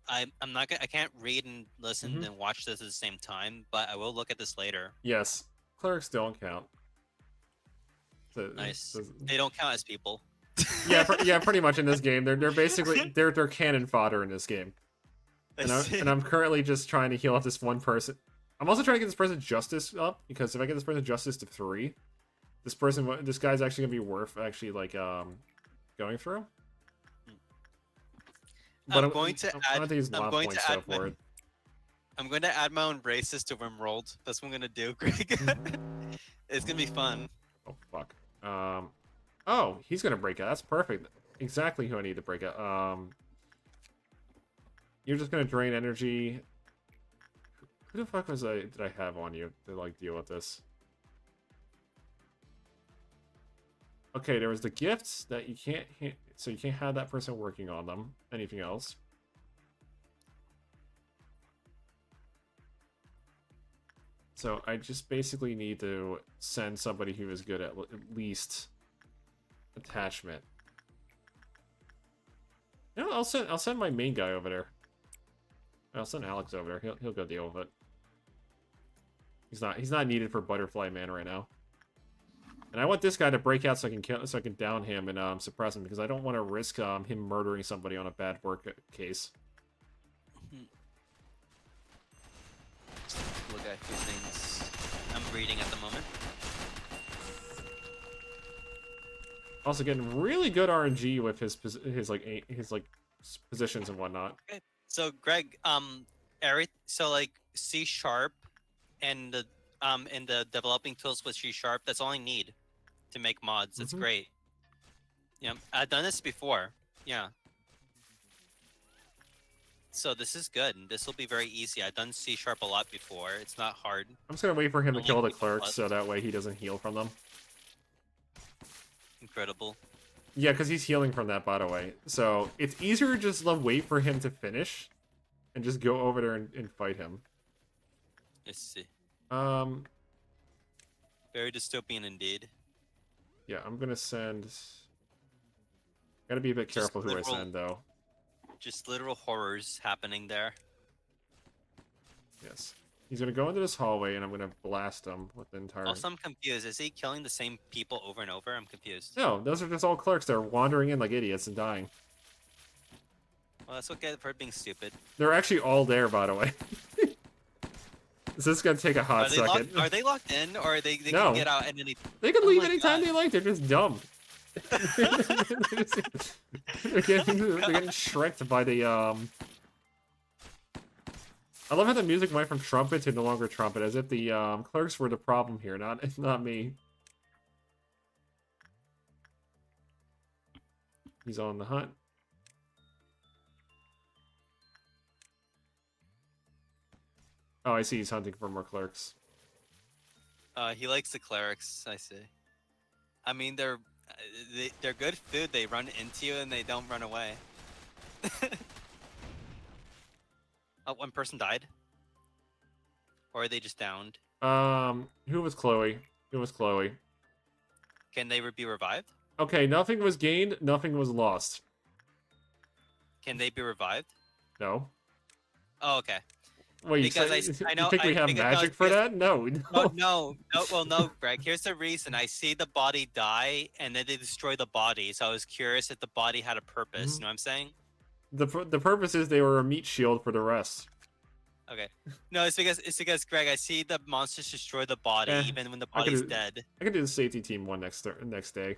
A: I'm not gonna, I can't read and listen and watch this at the same time, but I will look at this later.
B: Yes, clerics don't count.
A: Nice. They don't count as people.
B: Yeah, pretty much in this game. They're basically they're cannon fodder in this game. And I'm currently just trying to heal up this one person. I'm also trying to get this person justice up, because if I get this person justice to 3, this guy's actually gonna be worth actually like going through. But I'm going to add my own races to RimWorld. That's what I'm gonna do, Greg. It's gonna be fun. Oh fuck. Oh, he's gonna break out. That's perfect. Exactly who I need to break out. You're just gonna drain energy. Who the fuck did I have on you to like deal with this? Okay, there was the gifts that you can't so you can't have that person working on them. Anything else? So I just basically need to send somebody who is good at least attachment. No, I'll send my main guy over there. I'll send Alex over there. He'll go deal with it. He's not needed for Butterfly Man right now. And I want this guy to break out so I can down him and suppress him, because I don't want to risk him murdering somebody on a bad work case.
A: Look at a few things I'm reading at the moment.
B: Also getting really good RNG with his positions and whatnot.
A: Okay. So Greg, so like C# and the developing tools with C#, that's all I need to make mods. It's great. Yeah, I've done this before. Yeah. So this is good. This will be very easy. I've done C# a lot before. It's not hard.
B: I'm just gonna wait for him to kill the clerks so that way he doesn't heal from them.
A: Incredible.
B: Yeah, because he's healing from that, by the way. So it's easier to just wait for him to finish and just go over there and fight him.
A: Let's see.
B: Very
A: dystopian indeed.
B: Yeah, I'm gonna send. Gotta be a bit careful who I send, though.
A: Just literal horrors happening there.
B: Yes. He's gonna go into this hallway, and I'm gonna blast him with the entire.
A: Also, I'm confused. Is he killing the same people over and over? I'm confused.
B: No, those are just all clerks. They're wandering in like idiots and dying.
A: Well, that's okay for being stupid.
B: They're actually all there, by the way. This is gonna take a hot second.
A: Are they locked in, or they
B: No.
A: can get out at any?
B: They can leave anytime they like. They're just dumb. they're getting shreked by the I love how the music went from trumpet to no longer trumpet, as if the clerks were the problem here, not me. He's on the hunt. Oh, I see. He's hunting for more clerks.
A: He likes the clerics. I see. I mean, they're good food. They run into you and they don't run away. Oh, one person died, or are they just downed?
B: Who was Chloe? Who was Chloe?
A: Can they be revived?
B: Okay, nothing was gained. Nothing was lost.
A: Can they be revived?
B: No.
A: Oh, okay.
B: Wait,
A: because I know.
B: You think we have magic for that? No.
A: No. Well, no, Greg. Here's the reason. I see the body die, and then they destroy the body. So I was curious if the body had a purpose. You know what I'm saying?
B: The purpose is they were a meat shield for the rest.
A: Okay. No, it's because Greg, I see the monsters destroy the body even when the body's dead.
B: I could do the safety team one next day.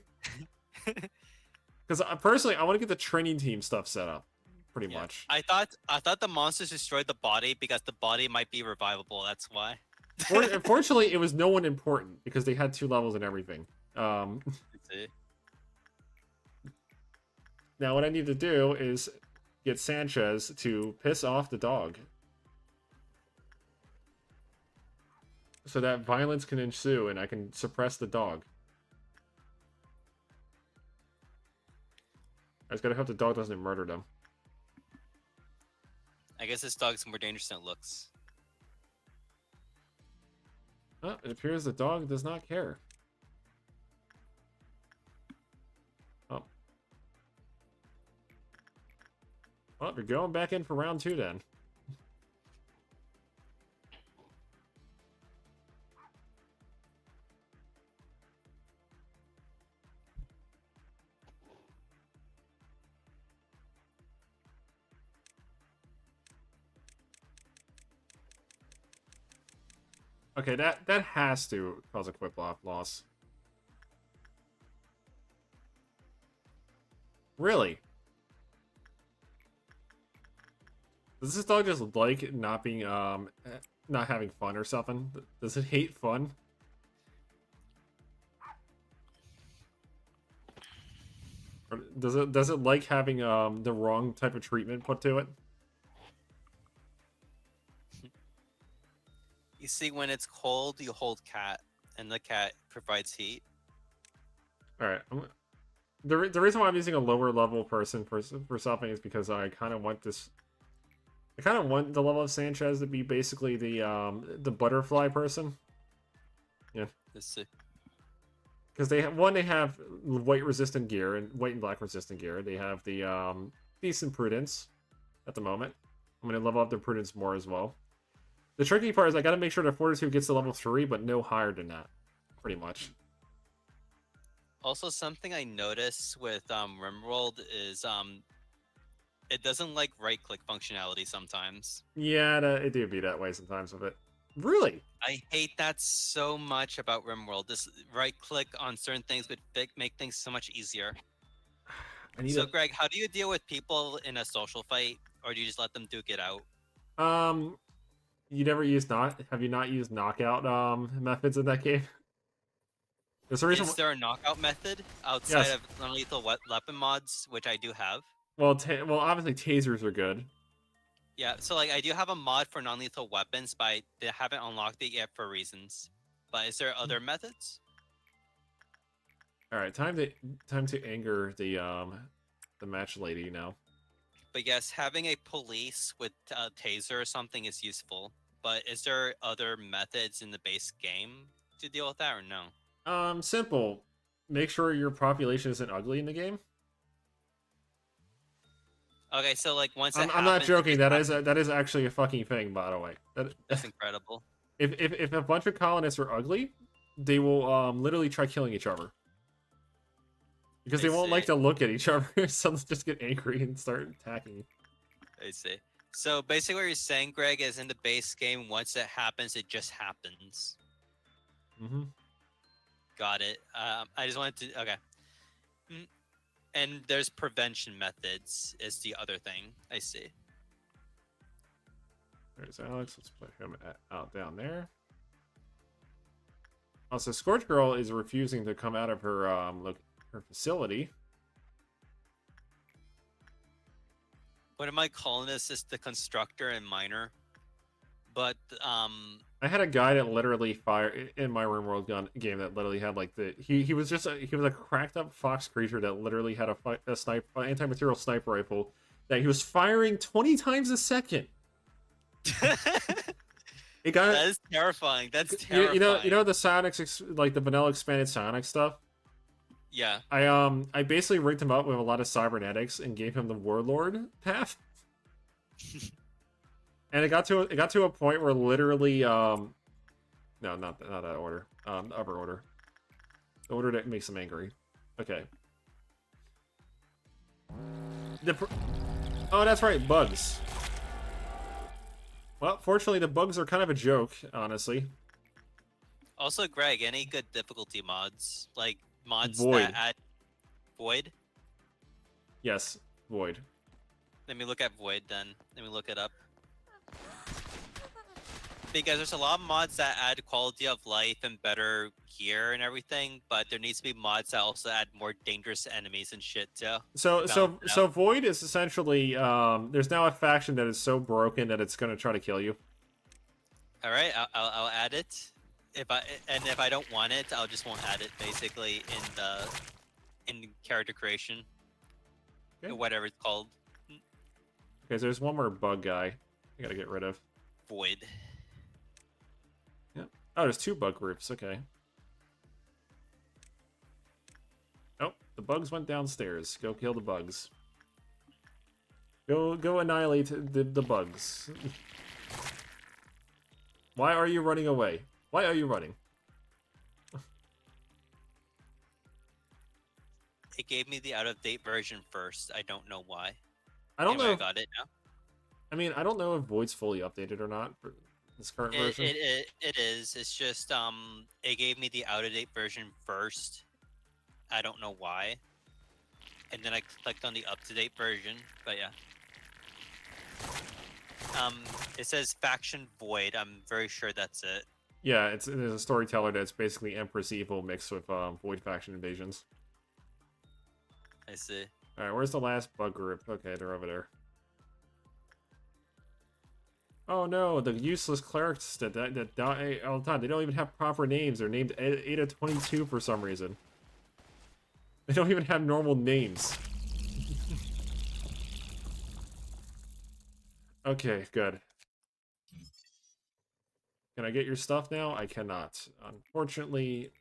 B: Because personally, I want to get the training team stuff set up. Pretty much.
A: I thought the monsters destroyed the body because the body might be revivable. That's why.
B: Unfortunately, it was no one important because they had 2 levels and everything. Now what I need to do is get Sanchez to piss off the dog, so that violence can ensue and I can suppress the dog. I just gotta hope the dog doesn't murder them.
A: I guess this dog's more dangerous than it looks.
B: Oh, it appears the dog does not care. Oh. Well, you're going back in for round 2 then. Okay, that has to cause a quick loss. Really? Does this dog just like not being not having fun or something? Does it hate fun? Or does it like having the wrong type of treatment put to it?
A: You see, when it's cold, you hold cat, and the cat provides heat.
B: All right. The reason why I'm using a lower level person for something is because I kind of want this. I kind of want the level of Sanchez to be basically the butterfly person. Yeah.
A: Let's see.
B: Because they have white resistant gear and white and black resistant gear. They have the decent prudence at the moment. I'm gonna level up their prudence more as well. The tricky part is I gotta make sure that fortitude gets to level 3, but no higher than that, pretty much.
A: Also, something I noticed with RimWorld is it doesn't like right-click functionality sometimes.
B: Yeah, it do be that way sometimes with it. Really?
A: I hate that so much about RimWorld. This right-click on certain things would make things so much easier. So, Greg, how do you deal with people in a social fight, or do you just let them duke it out?
B: You never used have you not used knockout methods in that game? There's a reason.
A: Is there a knockout method outside of non-lethal weapon mods, which I do have?
B: Well, obviously tasers are good.
A: Yeah, so like I do have a mod for non-lethal weapons, but they haven't unlocked it yet for reasons. But is there other methods?
B: All right, time to anger the match lady now.
A: But yes, having a police with a taser or something is useful. But is there other methods in the base game to deal with that, or no?
B: Simple. Make sure your population isn't ugly in the game.
A: Okay, so like once
B: I'm not joking. That is actually a fucking thing, by the way.
A: That's incredible.
B: If a bunch of colonists are ugly, they will literally try killing each other. Because they won't like to look at each other, so they'll just get angry and start attacking.
A: I see. So basically what you're saying, Greg, is in the base game, once it happens, it just happens.
B: Mm-hmm.
A: Got it. I just wanted to... Okay. And there's prevention methods is the other thing. I see.
B: There's Alex. Let's put him out down there. Also, Scorch Girl is refusing to come out of her her facility.
A: One of my colonists is the constructor and miner, but
B: I had a guy that literally fired in my RimWorld game that literally had like he was a cracked up fox creature that literally had a anti-material sniper rifle that he was firing 20 times a second.
A: That is terrifying. That's terrifying.
B: You know the Sonics, like the vanilla expanded Sonic stuff.
A: Yeah.
B: I basically rigged him up with a lot of cybernetics and gave him the Warlord path. And it got to a point where literally no, not that order. The upper order. The order that makes him angry. Okay. Oh, that's right, bugs. Well, fortunately, the bugs are kind of a joke, honestly.
A: Also, Greg, any good difficulty mods? Like mods
B: Void.
A: that add Void?
B: Yes, Void.
A: Let me look at Void then. Let me look it up. Because there's a lot of mods that add quality of life and better gear and everything, but there needs to be mods that also add more dangerous enemies and shit too to
B: So
A: balance
B: so
A: it
B: so
A: out.
B: Void is essentially there's now a faction that is so broken that it's gonna try to kill you.
A: All right, I'll add it. If I don't want it, I'll just won't add it basically in character creation,
B: Okay.
A: whatever it's called.
B: Okay, so there's one more bug guy I gotta get rid of.
A: Void.
B: Yep. Oh, there's two bug groups. Okay. Oh, the bugs went downstairs. Go kill the bugs. Go annihilate the bugs. Why are you running away? Why are you running?
A: It gave me the out of date version first. I don't know why.
B: I don't
A: Anyway,
B: know
A: I
B: if,
A: got it now.
B: I mean, I don't know if Void's fully updated or not for this current
A: It,
B: version.
A: it it is. It's just it gave me the out of date version first. I don't know why. And then I clicked on the up to date version. But yeah. It says faction void. I'm very sure that's it.
B: Yeah, there's a storyteller that's basically Empress Evil mixed with Void faction invasions.
A: I see.
B: Alright, where's the last bug group? Okay, they're over there. Oh no, the useless clerics that die all the time. They don't even have proper names. They're named Ada 22 for some reason. They don't even have normal names. Okay, good. Can I get your stuff now? I cannot. Unfortunately.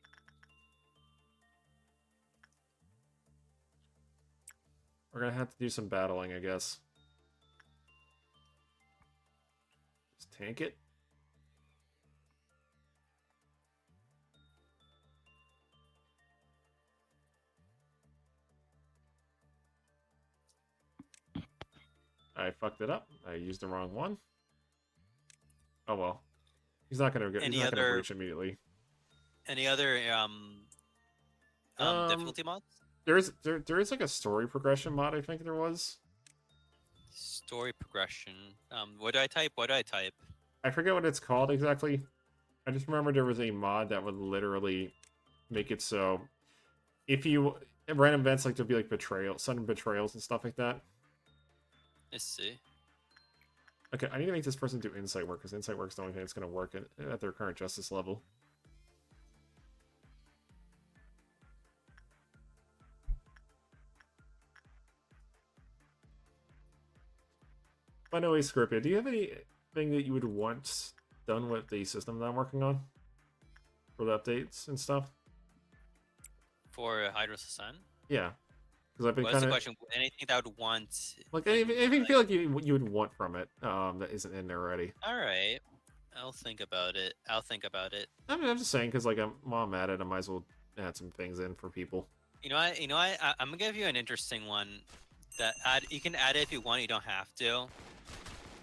B: We're gonna have to do some battling, I guess. Just tank it. I fucked it up. I used the wrong one. Oh well. He's not gonna
A: Any other
B: breach immediately.
A: any other
B: Um
A: difficulty mods?
B: there is like a story progression mod, I think there was.
A: Story progression. What do I type? What do I type?
B: I forget what it's called exactly. I just remember there was a mod that would literally make it so if you random events like there'll be like betrayal, sudden betrayals and stuff like that.
A: Let's see.
B: Okay, I need to make this person do insight work because insight work's the only thing that's going to work at their current justice level. By the way, Scorpio, do you have anything that you would want done with the system that I'm working on for the updates and stuff?
A: For Hydro's Sun?
B: Yeah, because I've been
A: What's
B: kind
A: the
B: of
A: question? Anything that I would want?
B: like
A: In,
B: anything you feel like you would want from it that isn't in there already.
A: all right. I'll think about it. I'll think about it.
B: I mean, I'm just saying because like while I'm at it, I might as well add some things in for people.
A: You know what? You know what? I'm gonna give you an interesting one. You can add it if you want. You don't have to.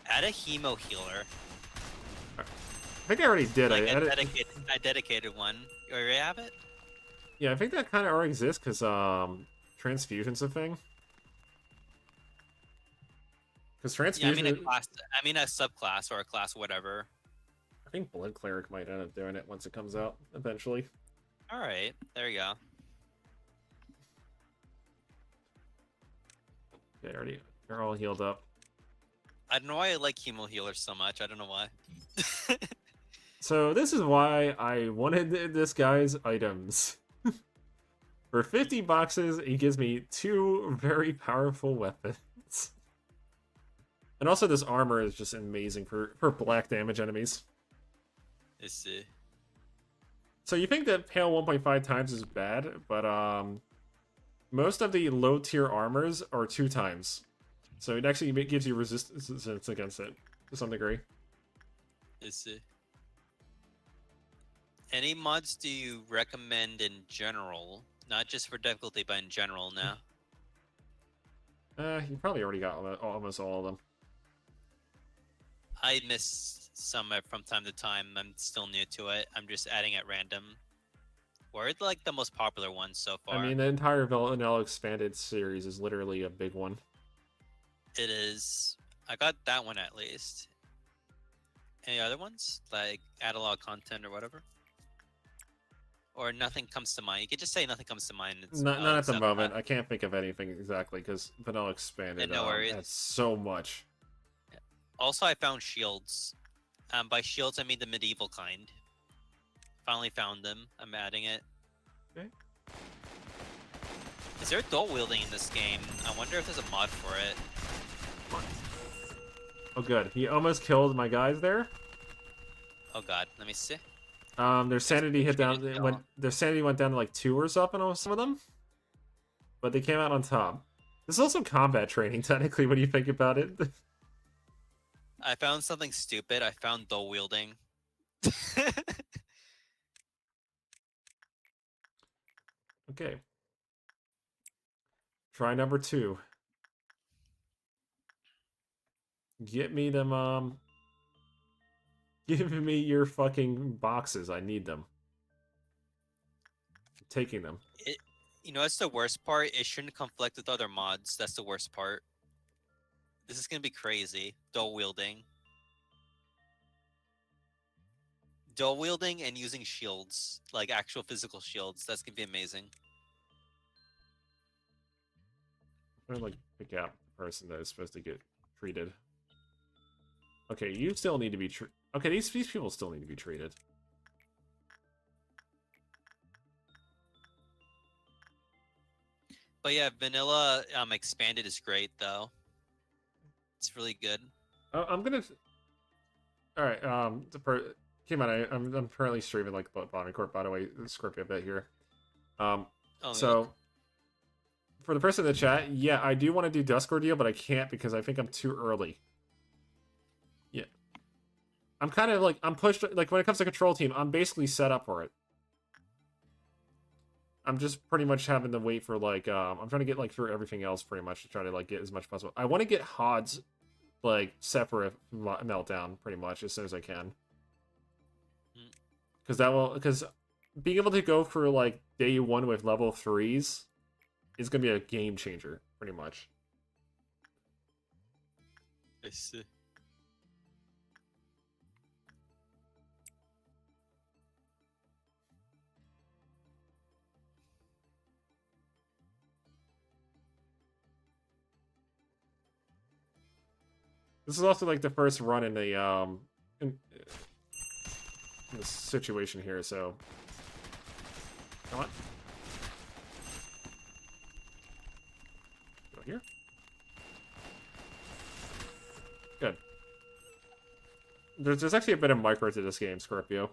A: Add a hemo healer,
B: I think I already did.
A: like
B: I added.
A: a dedicated one. You already have it?
B: Yeah, I think that kind of already exists because transfusion's a thing. Because
A: Yeah, I mean a
B: transfusion,
A: class. I mean a subclass or a class, whatever.
B: I think Blood Cleric might end up doing it once it comes out eventually.
A: All right, there you go.
B: Okay, already they're all healed up.
A: I don't know why I like hemo healers so much. I don't know why.
B: So this is why I wanted this guy's items. For 50 boxes, he gives me 2 very powerful weapons. And also this armor is just amazing for black damage enemies.
A: Let's see.
B: So you think that Pale 1.5 times is bad, but most of the low tier armors are 2 times. So it actually gives you resistance against it to some degree.
A: Let's see. Any mods do you recommend in general? Not just for difficulty, but in general now.
B: You probably already got almost all of them.
A: I miss some from time to time. I'm still new to it. I'm just adding at random. What are like the most popular ones so far?
B: I mean, the entire Vanilla Expanded series is literally a big one.
A: It is. I got that one at least. Any other ones like add a lot of content or whatever? Or nothing comes to mind. You could just say nothing comes to mind. I'll
B: Not at the
A: accept
B: moment.
A: that.
B: I can't think of anything exactly because Vanilla expanded
A: And no
B: adds
A: worries.
B: so much.
A: Yeah. Also, I found shields. By shields, I mean the medieval kind. Finally found them. I'm adding it.
B: Okay.
A: Is there dual wielding in this game? I wonder if there's a mod for it.
B: Oh, good. He almost killed my guys there.
A: Oh god, let me see.
B: Their sanity hit down.
A: Y'all.
B: Their sanity went down to like 2 or something on some of them, but they came out on top. This is also combat training, technically, when you think about it.
A: I found something stupid. I found dual wielding.
B: Okay. Try number 2. Get me them, give me your fucking boxes. I need them. I'm taking them.
A: it, that's the worst part. It shouldn't conflict with other mods. That's the worst part. This is gonna be crazy. Dual wielding. Dual wielding and using shields, like actual physical shields. That's gonna be amazing.
B: I'm gonna, like, pick out the person that is supposed to get treated. Okay, you still need to be okay, these people still need to be treated.
A: But yeah, vanilla expanded is great though. It's really good.
B: Oh, I'm gonna. All right. Keep in mind, I'm currently streaming like Lobotomy Corp. By the way, Scorpio a bit here.
A: Oh,
B: So for the person in the chat, yeah, I do want to do Dusk Ordeal, but I can't because I think I'm too early. Yeah, I'm kind of like I'm pushed. Like when it comes to control team, I'm basically set up for it. I'm just pretty much having to wait for like I'm trying to get like through everything else pretty much to try to like get as much possible. I want to get Hod's like separate meltdown pretty much as soon as I can. Because being able to go for like day 1 with level 3s is gonna be a game changer pretty much.
A: I see.
B: This is also like the first run in the in this situation here, so come on. Go here. Good. There's actually a bit of micro to this game, Scorpio.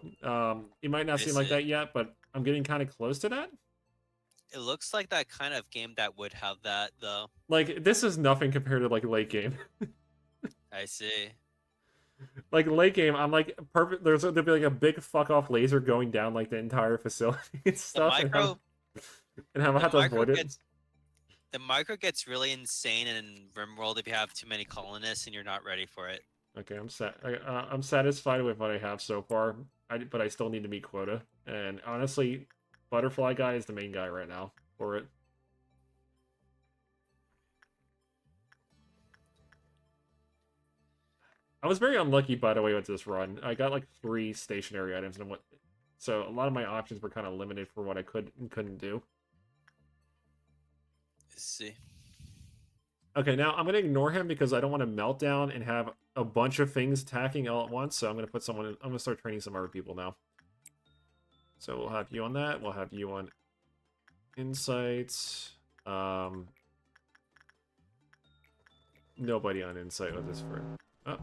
B: It might not
A: I
B: seem like
A: see.
B: that yet, but I'm getting kind of close to that.
A: It looks like that kind of game that would have that though.
B: Like this is nothing compared to like late game.
A: I see.
B: Like late game, I'm like perfect. There'll be like a big fuck off laser going down like the entire facility and
A: The
B: stuff,
A: micro
B: and have
A: the
B: have to
A: micro
B: avoid it.
A: gets the micro gets really insane in RimWorld if you have too many colonists and you're not ready for it.
B: Okay, I'm satisfied with what I have so far. But I still need to meet quota. And honestly, Butterfly guy is the main guy right now for it. I was very unlucky, by the way, with this run. I got like 3 stationary items, so a lot of my options were kind of limited for what I could and couldn't do.
A: Let's see.
B: Okay, now I'm gonna ignore him because I don't want to melt down and have a bunch of things attacking all at once. So I'm gonna put someone. I'm gonna start training some other people now. So we'll have you on that. We'll have you on insights. Nobody on insight with this for. Oh.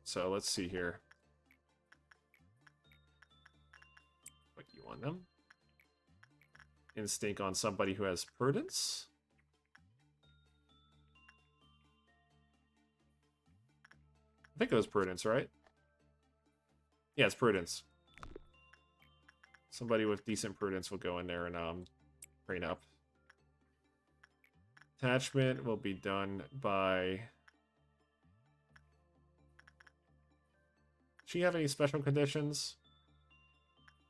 B: So let's see here. Put you on them. Instinct on somebody who has prudence. I think it was prudence, right? Yeah, it's prudence. Somebody with decent prudence will go in there and train up. Attachment will be done by... Does she have any special conditions?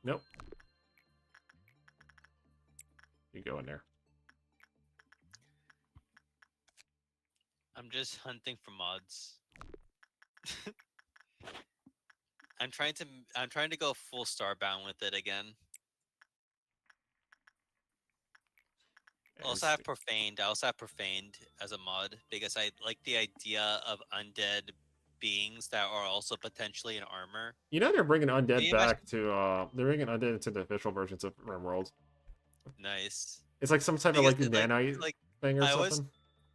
B: Nope. You go in there.
A: I'm just hunting for mods. I'm trying to go full starbound with it again.
B: And
A: I also have profaned as a mod because I like the idea of undead beings that are also potentially in armor.
B: you know they're bringing
A: Can
B: undead
A: you imagine?
B: back to they're bringing undead to the official versions of RimWorld.
A: Nice.
B: It's like some type of
A: Because
B: like nanite
A: like
B: thing or
A: I always
B: something.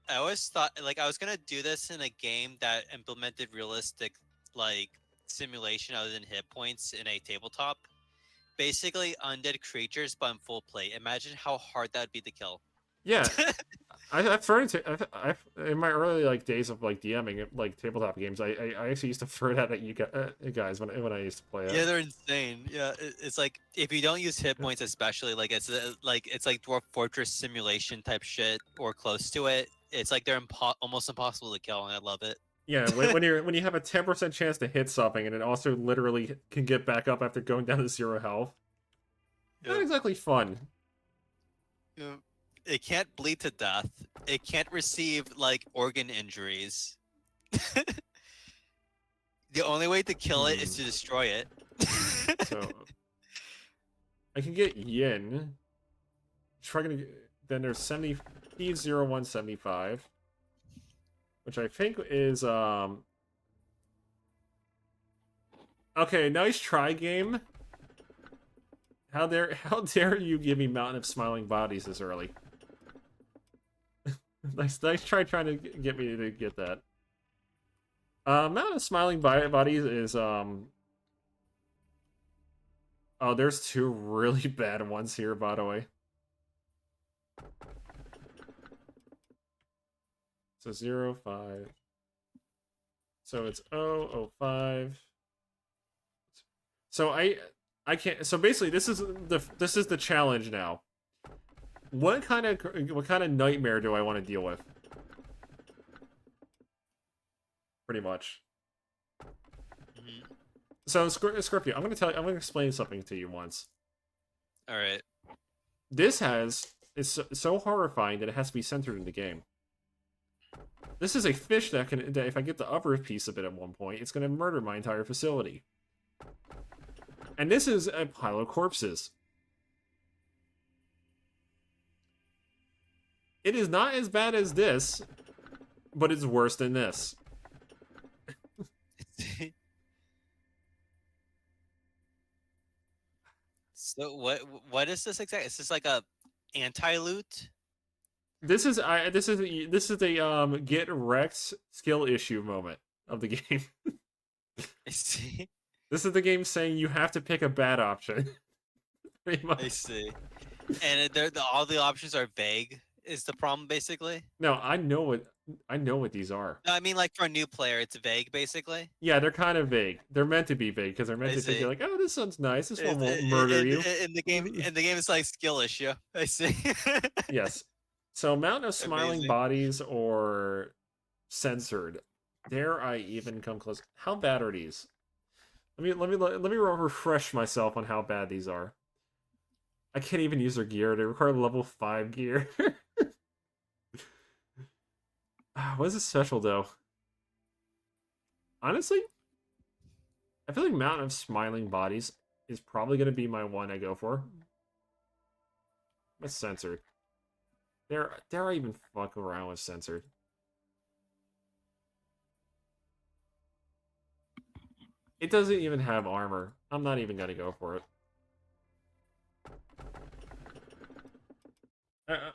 A: I always thought like I was gonna do this in a game that implemented realistic like simulation other than hit points in a tabletop. Basically undead creatures but in full play. Imagine how hard that would be to kill.
B: Yeah, I've thrown it. I've in my early like days of like DMing like tabletop games. I actually used to throw that at you guys when I used to play it.
A: Yeah, they're insane. Yeah, it's like if you don't use hit points, especially like it's like Dwarf Fortress simulation type shit or close to it. It's like they're almost impossible to kill, and I love it.
B: Yeah, when you have a 10% chance to hit something, and it also literally can get back up after going down to 0 health. Not
A: Yep.
B: exactly fun.
A: Yep. It can't bleed to death. It can't receive like organ injuries. The only way to kill it is to destroy it.
B: So I can get Yin. Try gonna then there's 70 P0175, which I think is okay. Nice try, game. How dare you give me Mountain of Smiling Bodies this early? nice try trying to get me to get that. Mountain of Smiling Bodies is oh, there's two really bad ones here, by the way. So 0, 5. So it's 0, 0, 5. So I can't. So basically, this is the challenge now. What kind of nightmare do I want to deal with? Pretty much.
A: Mhm.
B: So Scorpio, I'm gonna explain something to you once.
A: All right.
B: This is so horrifying that it has to be centered in the game. This is a fish that if I get the upper piece of it at one point, it's gonna murder my entire facility. And this is a pile of corpses. It is not as bad as this, but it's worse than this.
A: So what is this exactly? Is this like a anti-loot?
B: This is the get wrecked skill issue moment of the game.
A: I see.
B: This is the game saying you have to pick a bad option. Pretty
A: I
B: much.
A: see. And all the options are vague. Is the problem basically?
B: No, I know what these are.
A: No, I mean like for a new player, it's vague basically.
B: Yeah, they're kind of vague. They're meant to be vague because they're meant
A: I
B: to think
A: see.
B: you're like, oh, this one's nice. This one won't murder you.
A: In the game, it's like skill issue. I see.
B: Yes. So Mountain of Smiling
A: Amazing.
B: Bodies or Censored. Dare I even come close? How bad are these? Let me refresh myself on how bad these are. I can't even use their gear. They require level 5 gear. What is this special though? Honestly, I feel like Mountain of Smiling Bodies is probably gonna be my one I go for. What's censored? Dare I even fuck around with censored? It doesn't even have armor. I'm not even gonna go for it. Uh,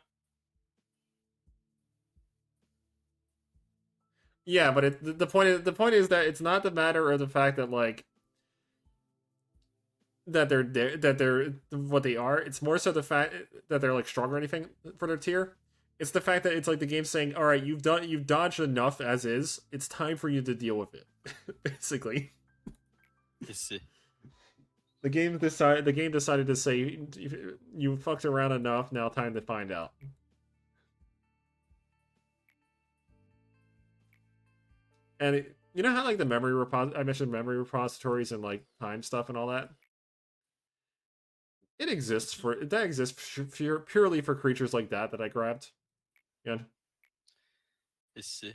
B: yeah, but the point is that it's not the matter of the fact that like that they're what they are. It's more so the fact that they're like strong or anything for their tier. It's the fact that it's like the game saying, "All right, you've dodged enough as is. It's time for you to deal with it." Basically,
A: I see.
B: the game decided to say, "You fucked around enough. Now time to find out." And you know how like the I mentioned memory repositories and like time stuff and all that. That exists purely for creatures like that I grabbed. Yeah.
A: I see.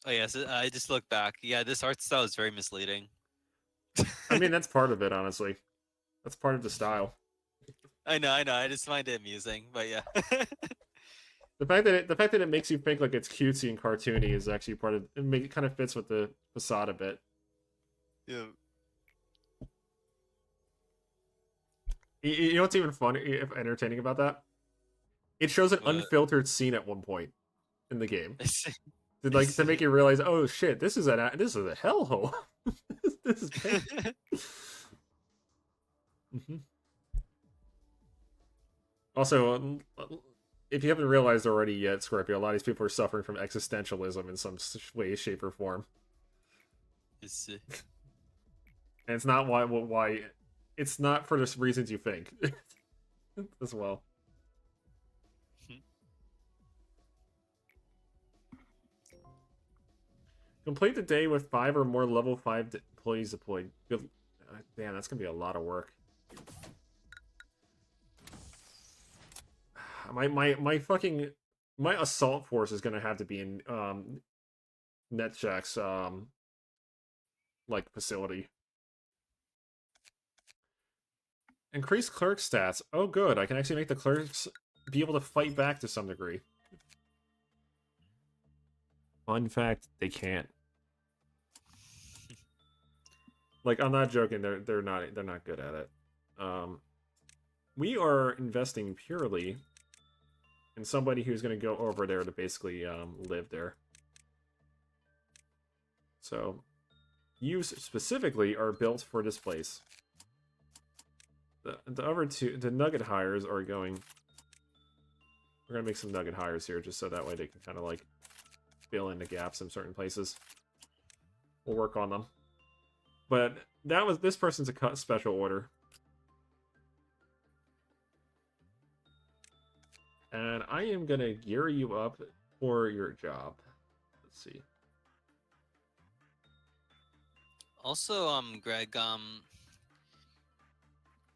A: Oh yes, I just look back. Yeah, this art style is very misleading.
B: I mean, that's part of it, honestly. That's part of the style.
A: I know. I just find it amusing, but yeah.
B: The fact that it makes you think like it's cutesy and cartoony is actually part of it. Kind of fits with the facade a bit.
A: Yeah.
B: You know what's even funny, if entertaining about that? It shows an
A: What?
B: unfiltered scene at one point in the game
A: I see. I
B: to make
A: see.
B: you realize, oh shit, this is a hellhole. This is pain. Mhm. Also, if you haven't realized already yet, Scorpio, a lot of these people are suffering from existentialism in some way, shape, or form,
A: I see.
B: and it's not why it's not for the reasons you think as well. Complete the day with 5 or more level 5 employees deployed. Good. Damn, that's gonna be a lot of work. My fucking my assault force is gonna have to be in NetJack's like facility. Increase clerk stats. Oh good, I can actually make the clerks be able to fight back to some degree. Fun fact, they can't. Like I'm not joking, they're not good at it. We are investing purely in somebody who's gonna go over there to basically live there. So you specifically are built for this place. The other two, the nugget hires are going. We're gonna make some nugget hires here, just so that way they can kind of like fill in the gaps in certain places. We'll work on them. But this person's a special order, and I am gonna gear you up for your job. Let's see.
A: Also, Greg,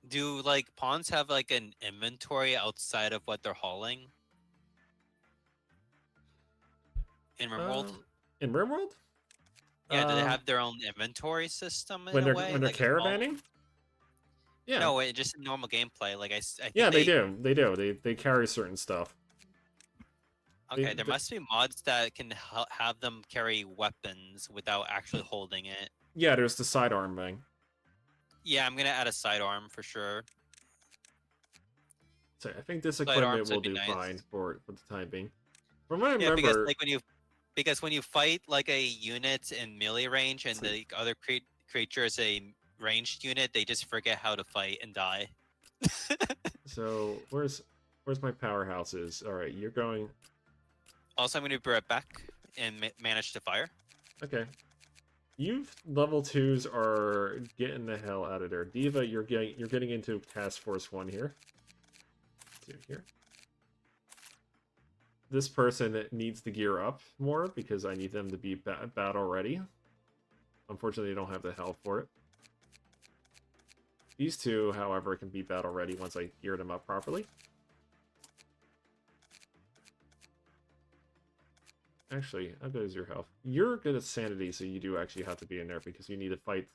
A: do like pawns have like an inventory outside of what they're hauling in RimWorld?
B: In RimWorld,
A: Yeah, do they have their own inventory system in
B: when
A: a
B: they're
A: way, like a small one?
B: caravanning, yeah,
A: No, just in normal gameplay. Like I think
B: yeah, they
A: they.
B: do. They do. They carry certain stuff.
A: Okay, there must be mods that can have them carry weapons without actually holding it.
B: Yeah, there's the sidearm thing.
A: Yeah, I'm gonna add a sidearm for sure.
B: So I think this equipment
A: Sidearms
B: will
A: would be
B: do
A: nice.
B: fine for the time being. From what I
A: Yeah, because
B: remember,
A: like when you fight like a unit in melee range and the other creature is a ranged unit, they just forget how to fight and die.
B: so where's my powerhouses? All right, you're going.
A: Also, I'm gonna be right back and manage to fire.
B: Okay, you level 2s are getting the hell out of there. Diva, you're getting into Task Force 1 here. 2 here. This person needs to gear up more because I need them to be battle ready. Unfortunately, they don't have the health for it. These two, however, can be battle ready once I gear them up properly. Actually, how good is your health? You're good at sanity, so you do actually have to be in there because you need to fight.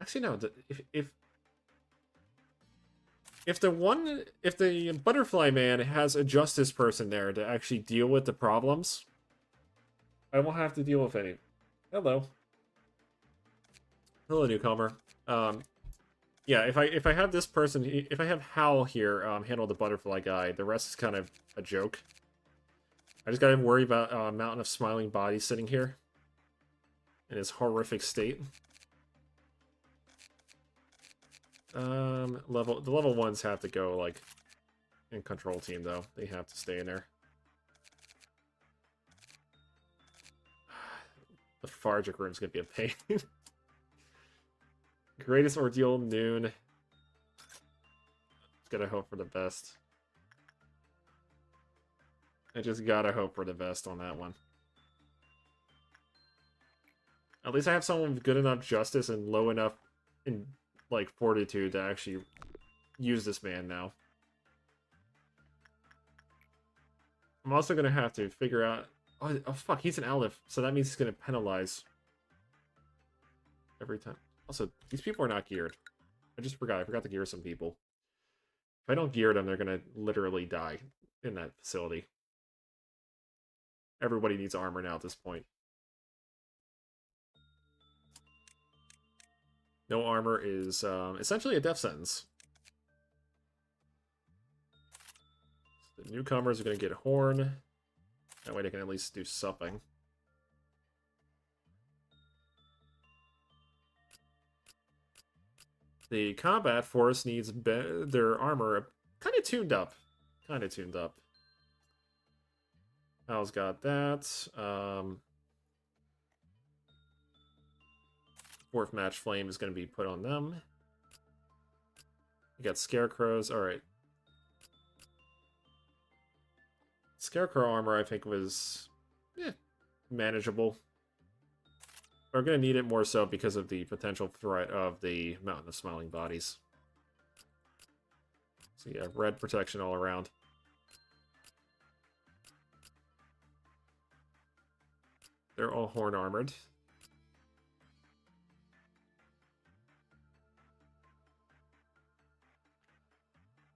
B: Actually, no. If the butterfly man has a justice person there to actually deal with the problems, I won't have to deal with any. Hello. Hello, newcomer. Yeah, if I have this person, if I have Hal here handle the butterfly guy, the rest is kind of a joke. I just gotta worry about a mountain of smiling bodies sitting here in his horrific state. The level 1s have to go like in control team though. They have to stay in there. The Fargic room's gonna be a pain. Greatest ordeal, noon. Just gotta hope for the best. I just gotta hope for the best on that one. At least I have someone with good enough justice and low enough in like fortitude to actually use this man now. I'm also gonna have to figure out Oh fuck, he's an Aleph, so that means he's gonna penalize every time. Also, these people are not geared. I just forgot. I forgot to gear some people. If I don't gear them, they're gonna literally die in that facility. Everybody needs armor now at this point. No armor is essentially a death sentence. So the newcomers are going to get horn. That way they can at least do something. The combat force needs their armor kind of tuned up. Kind of tuned up. Hal's got that. Fourth match flame is going to be put on them. You got scarecrows. All right. Scarecrow armor, I think, was manageable. We're going to need it more so because of the potential threat of the Mountain of Smiling Bodies. So yeah, red protection all around. They're all horn armored.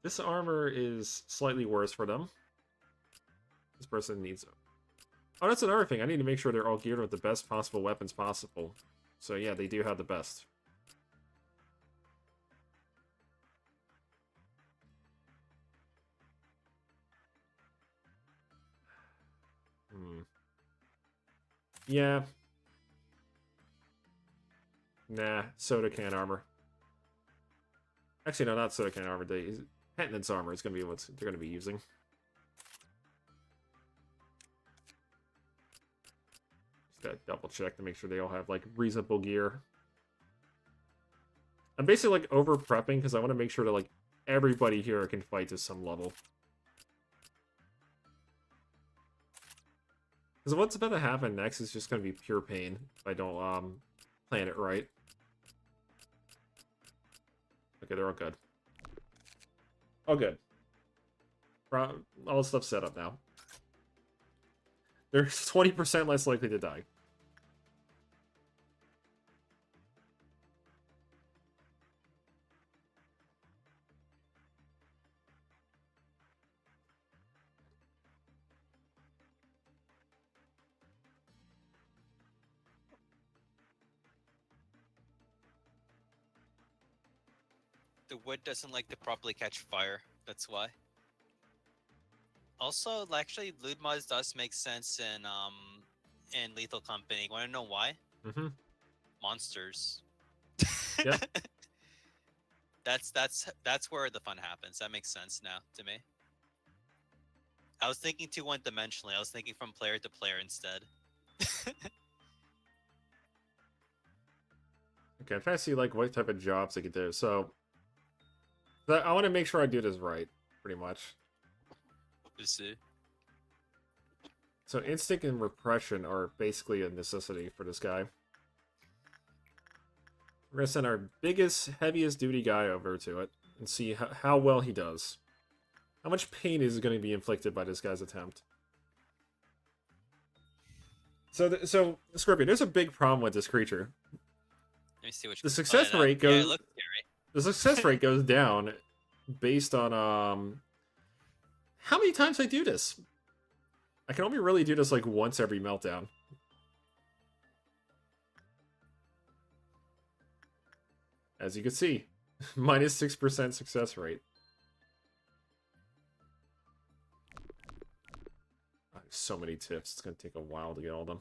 B: This armor is slightly worse for them. This person needs... Oh, that's another thing. I need to make sure they're all geared with the best possible weapons possible. So yeah, they do have the best. Yeah. Nah, soda can armor. Actually, no, not soda can armor. Penitence armor is going to be what they're going to be using. Just gotta double check to make sure they all have, like, reasonable gear. I'm basically, like, over-prepping because I want to make sure that, like, everybody here can fight to some level. Because what's about to happen next is just going to be pure pain if I don't plan it right. Okay, they're all good. All good. All the stuff's set up now. They're 20% less likely to die.
A: The wood doesn't like to properly catch fire. That's why. Also, actually, loot mods does make sense in Lethal Company. Want to know why?
B: Mm-hmm.
A: Monsters.
B: Yeah.
A: That's where the fun happens. That makes sense now to me. I was thinking too one-dimensionally. I was thinking from player to player instead.
B: Okay, I'm trying to see, like, what type of jobs I could do. So, I want to make sure I do this right, pretty much.
A: You see.
B: So, instinct and repression are basically a necessity for this guy. We're going to send our biggest, heaviest duty guy over to it and see how well he does. How much pain is going to be inflicted by this guy's attempt? So Scorpion, there's a big problem with this creature.
A: Let me see which.
B: The success rate
A: Yeah,
B: goes.
A: it looks scary.
B: The success rate goes down based on how many times I do this. I can only really do this like once every meltdown. As you can see, minus 6% success rate. So many tips. It's going to take a while to get all of them.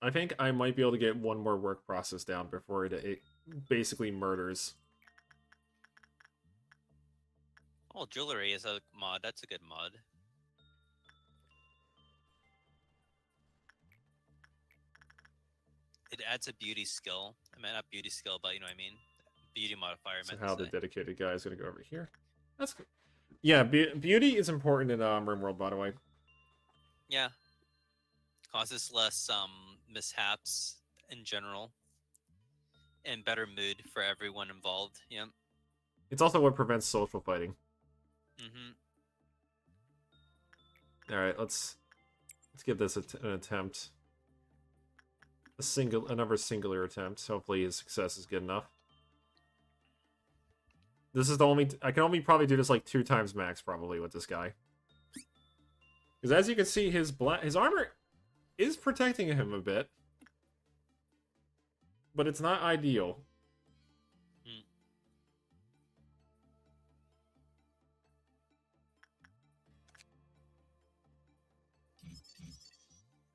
B: I think I might be able to get one more work process down before it basically murders.
A: Oh, jewelry is a mod. That's a good mod. It adds a beauty skill. I mean, not beauty skill, but you know what I mean. Beauty modifier.
B: So
A: Meant
B: how
A: to
B: the
A: say.
B: dedicated guy is going to go over here. That's good. Yeah, beauty is important in RimWorld, by the way.
A: Yeah. Causes less mishaps in general. And better mood for everyone involved. Yeah.
B: It's also what prevents social fighting.
A: Mm-hmm.
B: All right, let's give this an attempt. Another singular attempt. Hopefully his success is good enough. This is the only I can only probably do this like 2 times max probably with this guy. Because as you can see, his armor is protecting him a bit, but it's not ideal.
A: Mm.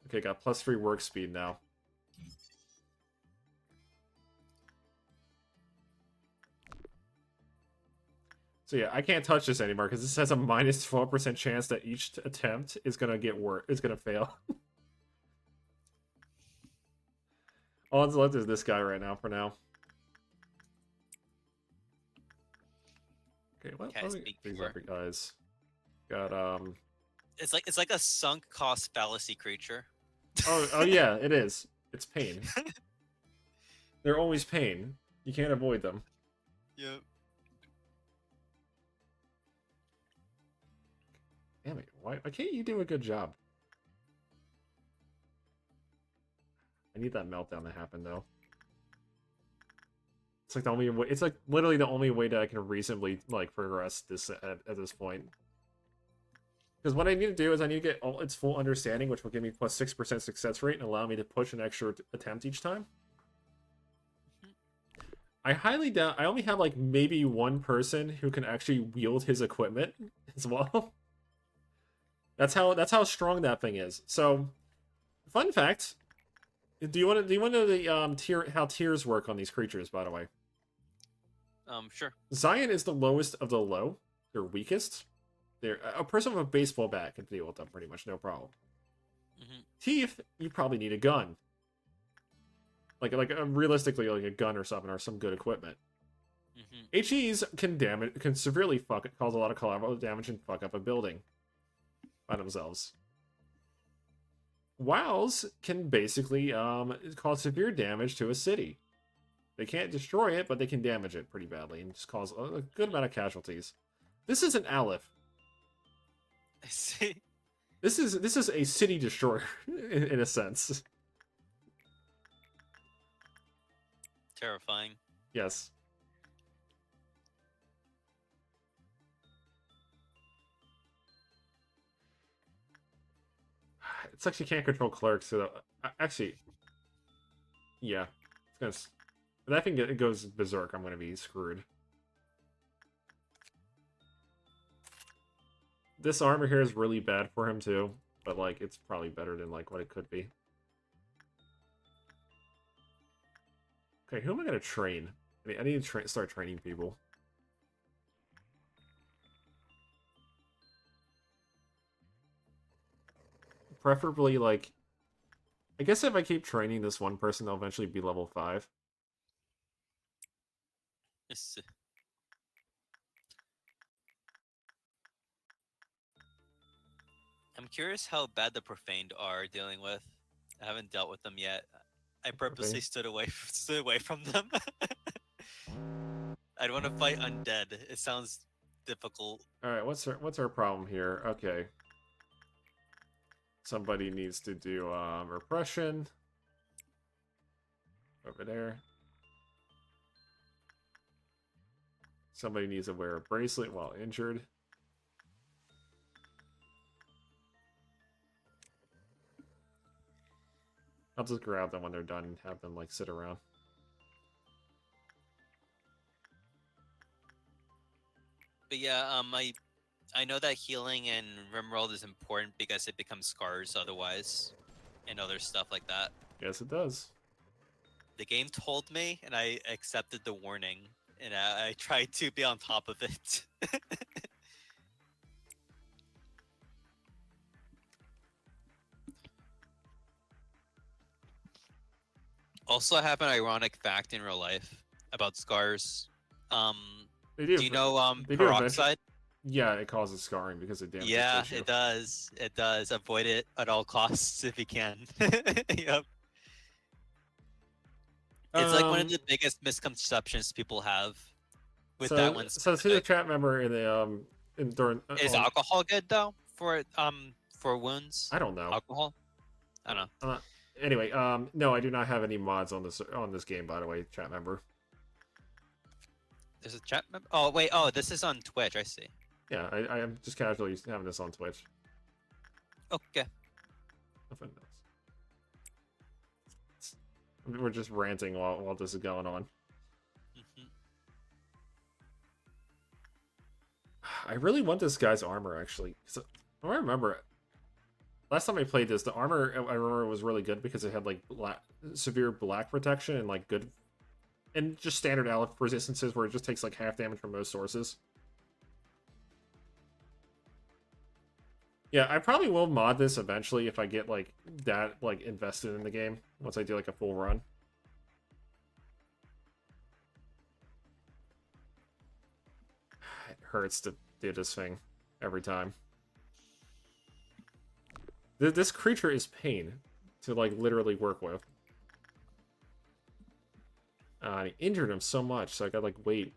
B: Okay, got +3 work speed now. So yeah, I can't touch this anymore because this has a -12% chance that each attempt is gonna fail. All that's left is this guy right now for now. Okay, what
A: Can't
B: me
A: speak
B: get these
A: for.
B: other guys? Got
A: It's like a sunk cost fallacy creature.
B: oh yeah, it is. It's pain. They're always pain. You can't avoid them.
A: Yep.
B: Damn it! Why can't you do a good job? I need that meltdown to happen though. It's like the only way. It's like literally the only way that I can reasonably like progress this at this point. Because what I need to do is I need to get all its full understanding, which will give me +6% success rate and allow me to push an extra attempt each time. I highly doubt. I only have like maybe one person who can actually wield his equipment as well. That's how strong that thing is. So, fun fact: do you want to know the how tiers work on these creatures? By the way,
A: Sure.
B: Zion is the lowest of the low. They're weakest. They're a person with a baseball bat can deal with them pretty much no problem.
A: Mm-hmm.
B: Teeth, you probably need a gun. Like realistically, like a gun or something, or some good equipment.
A: Mm-hmm.
B: HEs can severely cause a lot of collateral damage and fuck up a building by themselves. WoWs can basically cause severe damage to a city. They can't destroy it, but they can damage it pretty badly and just cause a good amount of casualties. This is an Aleph.
A: I see.
B: This is a city destroyer in a sense.
A: Terrifying.
B: Yes. It's actually can't control clerks, so actually, yeah, it's gonna. If that thing it goes berserk, I'm gonna be screwed. This armor here is really bad for him too, but like it's probably better than like what it could be. Okay, who am I gonna train? I need to start training people. Preferably like, I guess if I keep training this one person, they'll eventually be level 5.
A: Yes. I'm curious how bad the profaned are dealing with. I haven't dealt with them yet. I purposely stood away from them. I'd want to fight undead. It sounds difficult.
B: All right, what's our problem here? Okay, somebody needs to do repression over there. Somebody needs to wear a bracelet while injured. I'll just grab them when they're done and have them like sit around.
A: But yeah, I know that healing in Rimworld is important because it becomes scars otherwise, and other stuff like that.
B: Yes, it does.
A: The game told me, and I accepted the warning, and I tried to be on top of it. Also, I have an ironic fact in real life about scars.
B: They
A: Do you know
B: they do eventually.
A: peroxide?
B: Yeah, it causes scarring because it damages
A: Yeah,
B: tissue.
A: it does. It does. Avoid it at all costs if you can. Yep. It's like one of the biggest misconceptions people have. with that
B: So
A: one
B: so to the
A: specific.
B: chat member in the during
A: Is
B: on
A: alcohol good though for wounds?
B: I don't know.
A: Alcohol? I don't know.
B: Uh, anyway, no, I do not have any mods on this game, by the way, chat member.
A: There's a chat member. Oh wait. Oh, this is on Twitch. I see.
B: Yeah, I am just casually having this on Twitch.
A: Okay.
B: Nothing else. We're just ranting while this is going on.
A: Hmm.
B: I really want this guy's armor, actually. I remember last time I played this, the armor I remember was really good because it had like severe black protection and like good and just standard Aleph resistances where it just takes like half damage from most sources. Yeah, I probably will mod this eventually if I get like that like invested in the game once I do like a full run. It hurts to do this thing every time. This creature is pain to like literally work with. And he injured him so much, so I gotta like wait.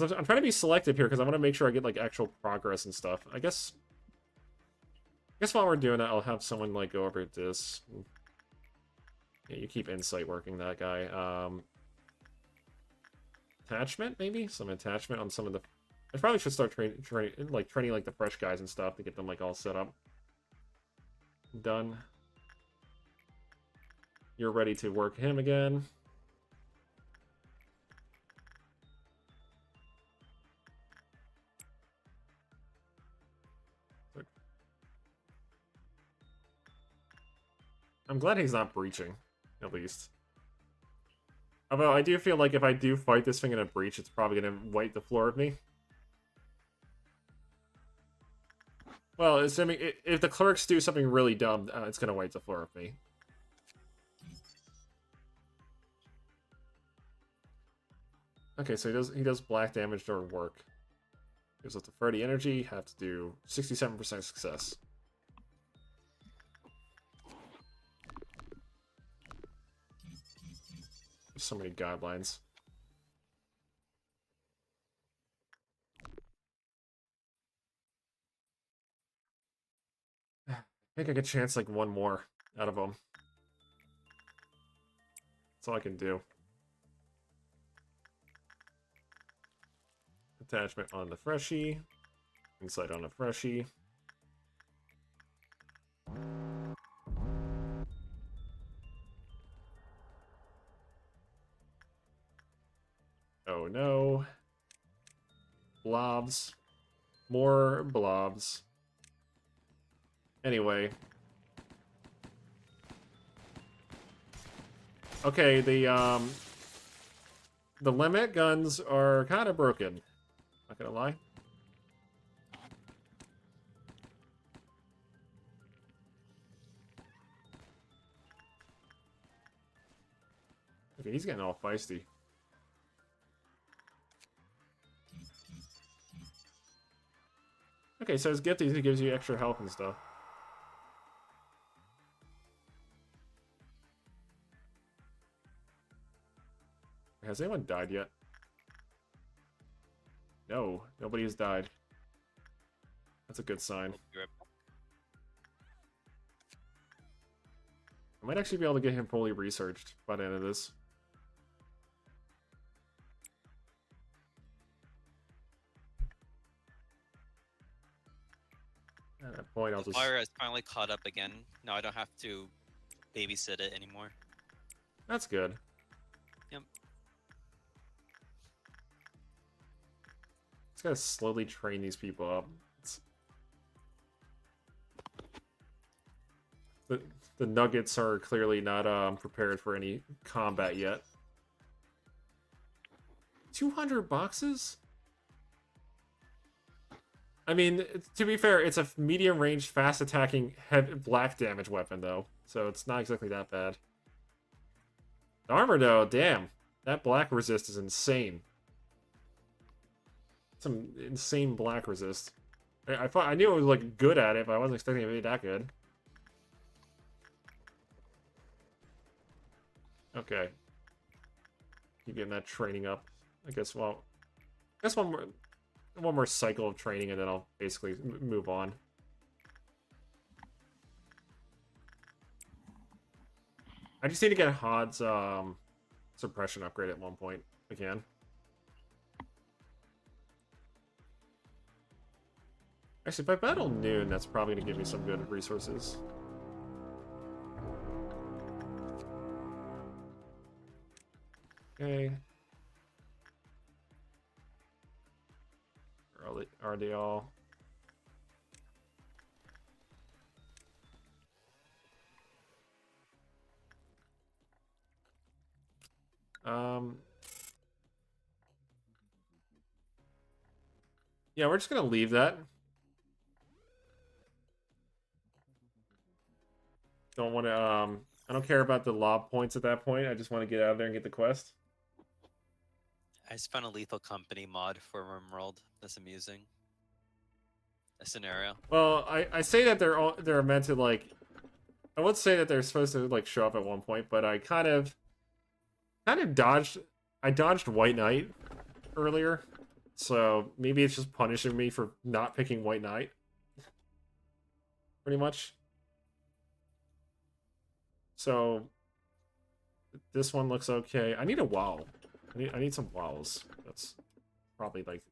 B: I'm trying to be selective here because I want to make sure I get like actual progress and stuff. I guess while we're doing it, I'll have someone like go over this. Yeah, you keep insight working that guy. Attachment maybe some attachment on some of the. I probably should start training like the fresh guys and stuff to get them like all set up. Done. You're ready to work him again. I'm glad he's not breaching, at least. Although I do feel like if I do fight this thing in a breach, it's probably going to wipe the floor of me. Well, assuming if the clerics do something really dumb, it's going to wipe the floor of me. Okay, so he does black damage during work. Gives up to 30 energy, have to do 67% success. There's so many guidelines. I think I could chance like one more out of them. That's all I can do. Attachment on the freshie. Insight on the freshie. Oh no. Blobs. More blobs. Anyway. Okay, the limit guns are kind of broken. Not gonna lie. Okay, he's getting all feisty. Okay, so his gift is he gives you extra health and stuff. Has anyone died yet? No, nobody has died. That's a good sign. I might actually be able to get him fully researched by the end of this. At that point, I'll just...
A: Fire has finally caught up again. Now I don't have to babysit it anymore.
B: That's good.
A: Yep.
B: Just gotta slowly train these people up. The Nuggets are clearly not prepared for any combat yet. 200 boxes? I mean, to be fair, it's a medium-range, fast-attacking, heavy black damage weapon, though. So it's not exactly that bad. The armor, though, damn. That black resist is insane. Some insane black resist. I knew it was, like, good at it, but I wasn't expecting it to be that good. Okay. keep getting that training up. I guess, well, I guess one more cycle of training, and then I'll basically move on. I just need to get Hod's suppression upgrade at one point again. Actually, if I battle noon, that's probably going to give me some good resources. Okay. Are they all? Yeah, we're just gonna leave that. Don't want to, I don't care about the lob points at that point. I just want to get out of there and get the quest.
A: I just found a Lethal Company mod for RimWorld. That's amusing. A scenario.
B: Well, I say that they're meant to, like, I would say that they're supposed to, like, show up at one point, but I kind of dodged White Knight earlier, so maybe it's just punishing me for not picking White Knight. Pretty much. So this one looks okay. I need a WoW. I need some WoWs. That's probably like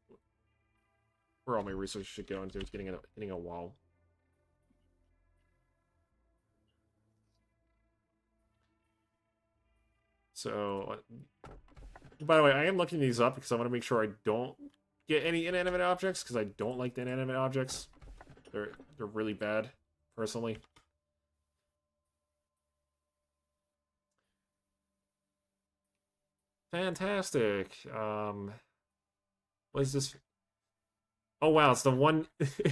B: where all my research should go into, is getting a WoW. So, by the way, I am looking these up because I want to make sure I don't get any inanimate objects, because I don't like the inanimate objects. They're really bad, personally. Fantastic. What is this? Oh wow, it's the one.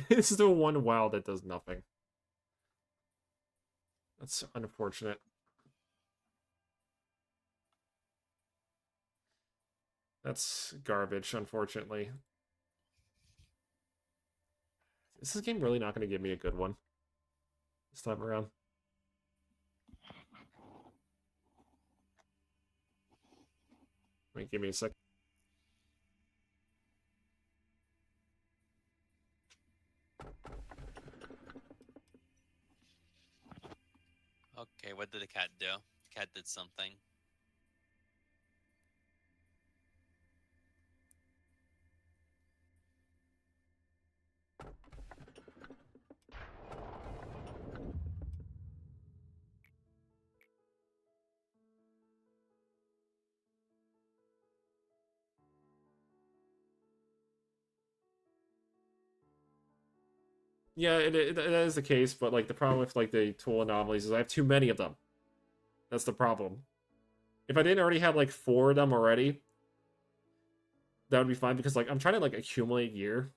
B: This is the one WoW that does nothing. That's unfortunate. That's garbage, unfortunately. Is this game really not going to give me a good one this time around? Wait, give me a sec.
A: Okay, what did the cat do? The cat did something.
B: Yeah, that is the case, but like the problem with like the tool anomalies is I have too many of them. That's the problem. If I didn't already have like 4 of them already, that would be fine, because like I'm trying to like accumulate gear.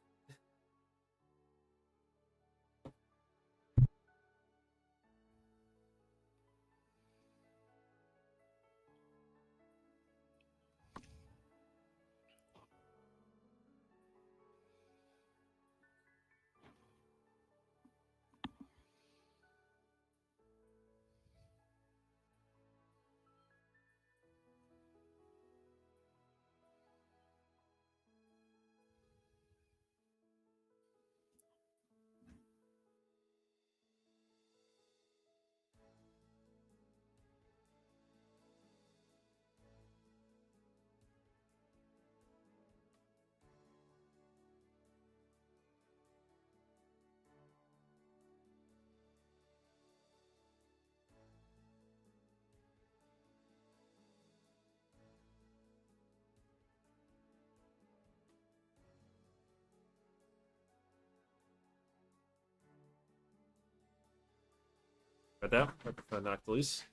B: Got that? I knocked loose.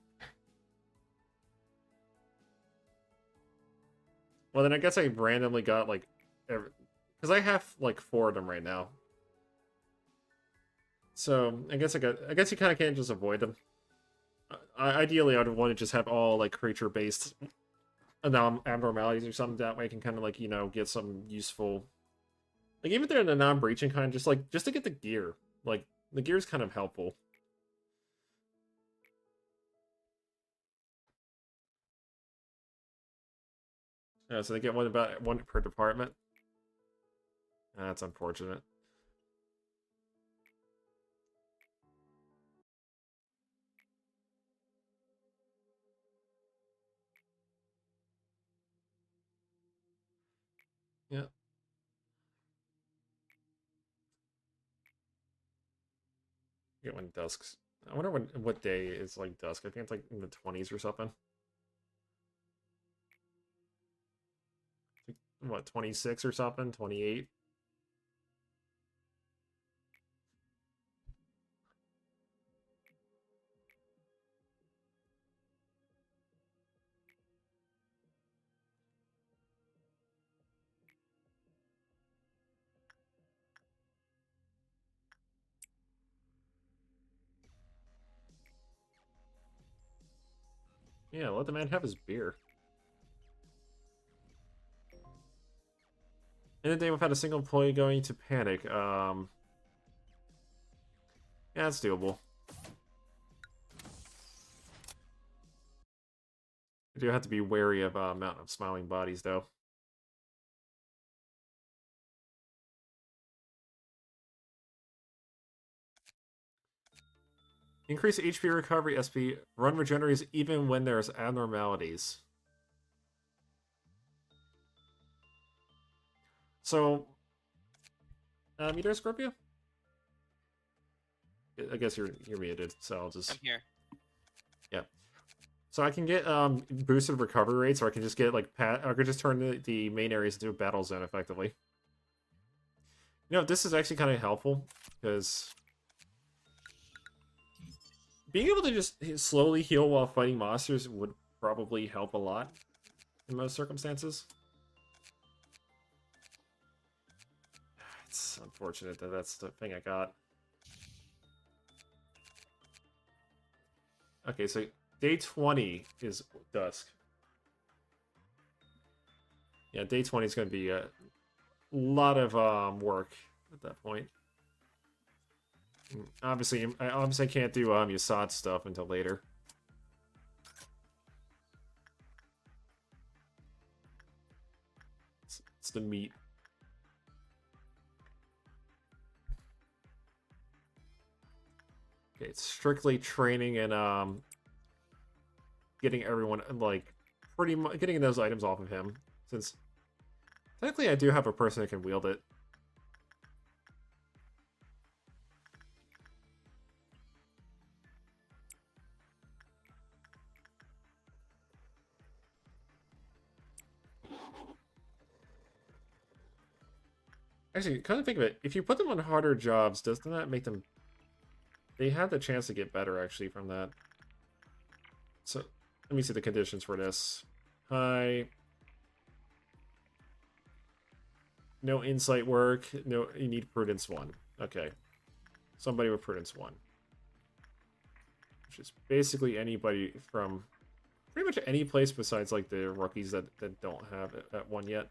B: Well, then I guess I randomly got like, because I have like 4 of them right now. So I guess you kind of can't just avoid them. Ideally, I would want to just have all like creature-based abnormalities or something. That way, I can kind of like, you know, get some useful, like, even if they're in a non-breaching kind, just to get the gear. Like, the gear is kind of helpful. So they get one per department. That's unfortunate. Yeah. Get when dusk's. I wonder what day is like dusk. I think it's like in the 20s or something. Like, what, 26 or something? 28? Yeah, let the man have his beer. In a day we've had a single employee going to panic. Yeah, that's doable. You do have to be wary of amount of smiling bodies, though. Increase HP recovery, SP. Run regenerates even when there's abnormalities. So, Meteor Scorpio? I guess you're muted, so I'll just...
A: I'm here.
B: Yeah. So I can get boosted recovery rates, or I can just get like I could just turn the main areas into a battle zone effectively. You know, this is actually kind of helpful because being able to just slowly heal while fighting monsters would probably help a lot in most circumstances. It's unfortunate that that's the thing I got. Okay, so day 20 is dusk. Yeah, day 20 is going to be a lot of work at that point. Obviously, I obviously can't do Yasad stuff until later. It's the meat. Okay, it's strictly training and getting everyone like pretty much getting those items off of him. Since technically I do have a person that can wield it. Actually, kind of think of it. If you put them on harder jobs, doesn't that make them... They have the chance to get better, actually, from that. So, let me see the conditions for this. Hi. No insight work. No, you need Prudence 1. Okay. Somebody with Prudence 1. Which is basically anybody from pretty much any place besides, like, the rookies that don't have it at 1 yet.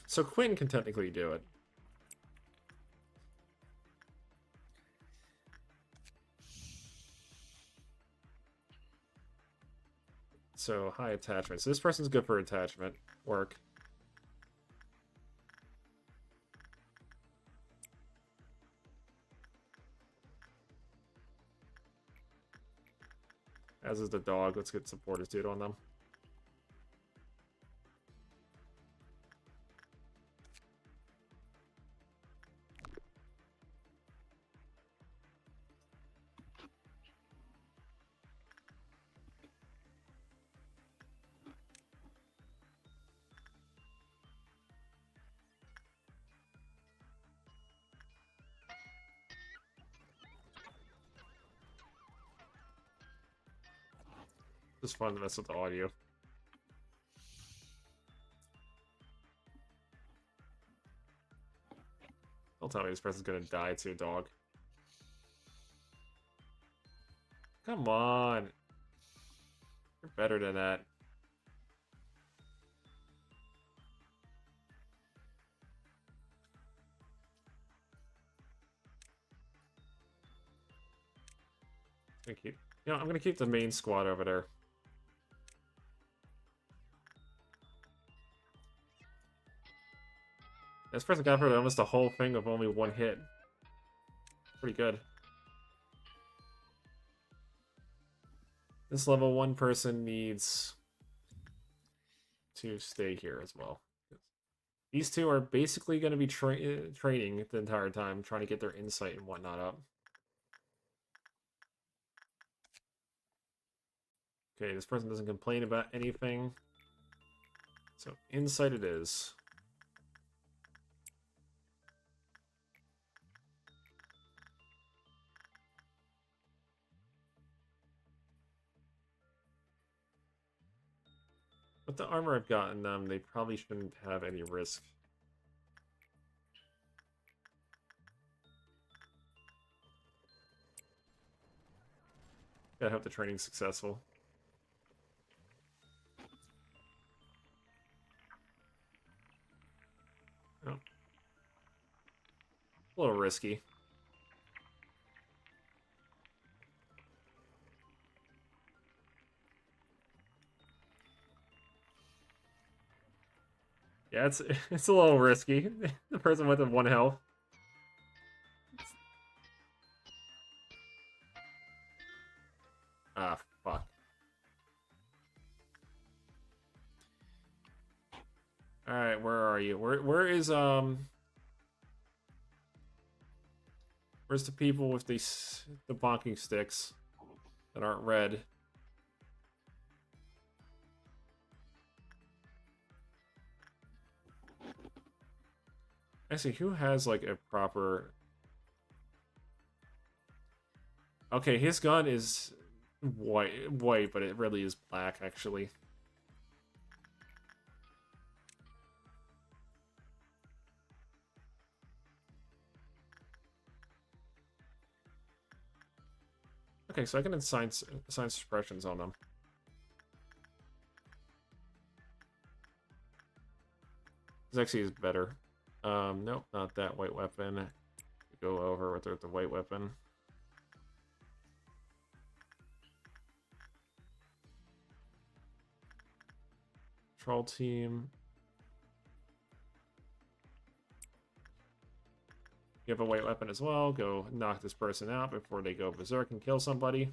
B: So Quinn can technically do it. So high attachment. So this person's good for attachment work. As is the dog. Let's get supporters dude on them. Just fun to mess with the audio. Don't tell me this person's gonna die to a dog. Come on. You're better than that. Can You know, I'm gonna keep the main squad over there. This person got through almost the whole thing with only one hit. Pretty good. This level 1 person needs to stay here as well. These two are basically going to be training the entire time, trying to get their insight and whatnot up. Okay, this person doesn't complain about anything. So, insight it is. With the armor I've gotten them, they probably shouldn't have any risk. Gotta hope the training's successful. Oh. A little risky. Yeah, it's a little risky. The person went to 1 health. Ah, fuck. Alright, where are you? Where is where's the people with the bonking sticks that aren't red? Actually, who has like a proper... Okay, his gun is white, but it really is black, actually. Okay, so I can assign suppressions on them. This actually is better. Nope, not that white weapon. Go over with the white weapon. Troll team. You have a white weapon as well. Go knock this person out before they go berserk and kill somebody.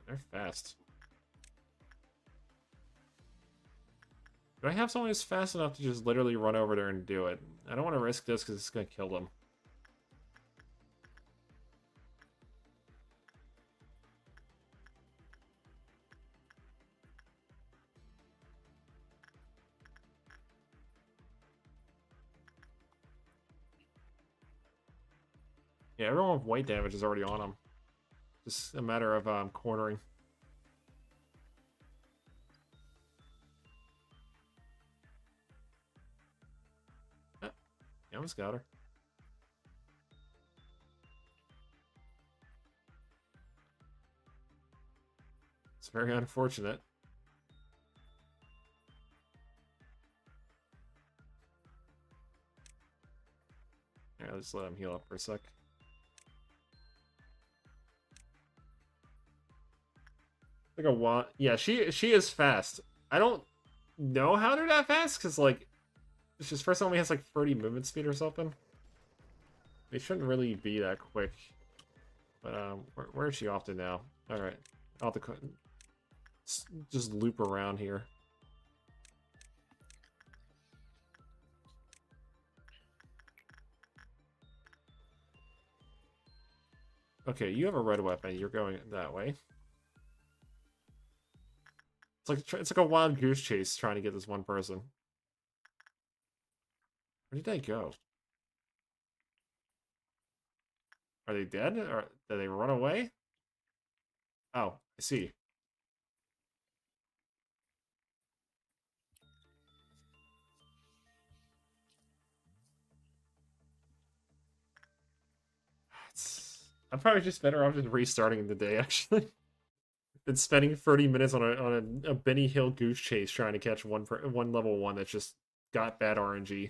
B: They're fast. Do I have someone who's fast enough to just literally run over there and do it? I don't want to risk this because it's going to kill them. Yeah, everyone with white damage is already on them. Just a matter of cornering. Ah, you almost got her. It's very unfortunate. Yeah, let's let him heal up for a sec. Like a wand. Yeah, she is fast. I don't know how they're that fast because like it's just first only has like 30 movement speed or something. They shouldn't really be that quick. But where is she off to now? All right, I'll have to just loop around here. Okay, you have a red weapon. You're going that way. It's like a wild goose chase trying to get this one person. Where did they go? Are they dead? Or did they run away? Oh, I see. I'm probably just better off just restarting the day, actually. than spending 30 minutes on a Benny Hill goose chase trying to catch one level 1 that's just got bad RNG.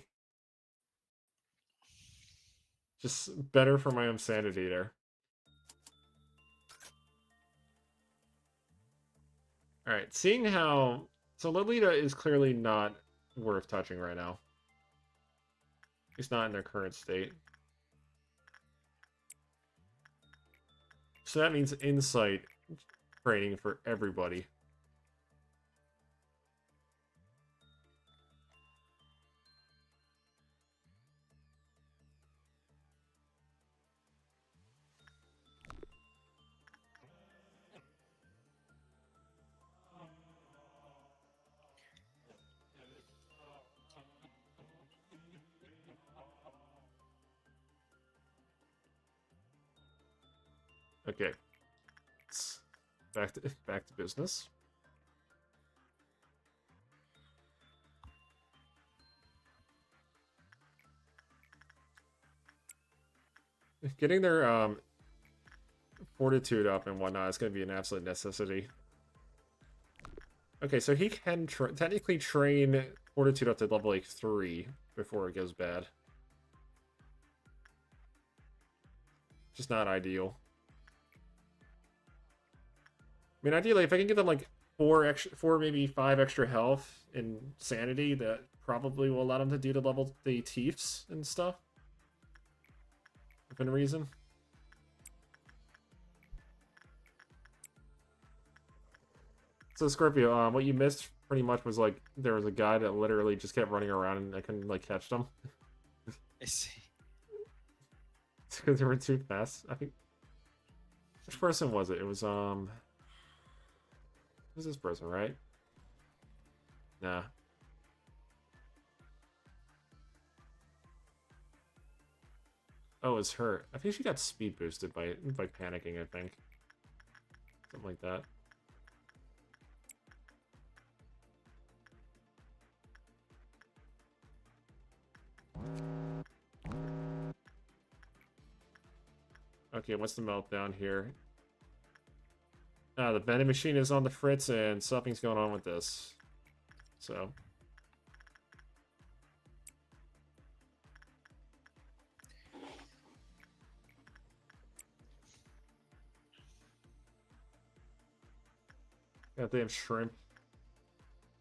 B: Just better for my own sanity there. Alright, seeing how... So Lolita is clearly not worth touching right now. It's not in their current state. So that means insight training for everybody. Okay. Back to business. Getting their fortitude up and whatnot is going to be an absolute necessity. Okay, so he can technically train fortitude up to level like 3 before it goes bad. Just not ideal. I mean, ideally, if I can get them like 4 maybe 5 extra health and sanity, that probably will allow them to do the level the Tiefs and stuff. Within reason. So Scorpio, what you missed pretty much was like there was a guy that literally just kept running around and I couldn't like catch them.
A: I see.
B: It's because they were too fast. I think. Which person was it? It was who's this person, right? Nah. Oh, it's her. I think she got speed boosted by panicking, I think. Something like that. Okay, what's the meltdown here? The vending machine is on the fritz and something's going on with this. So. Goddamn shrimp.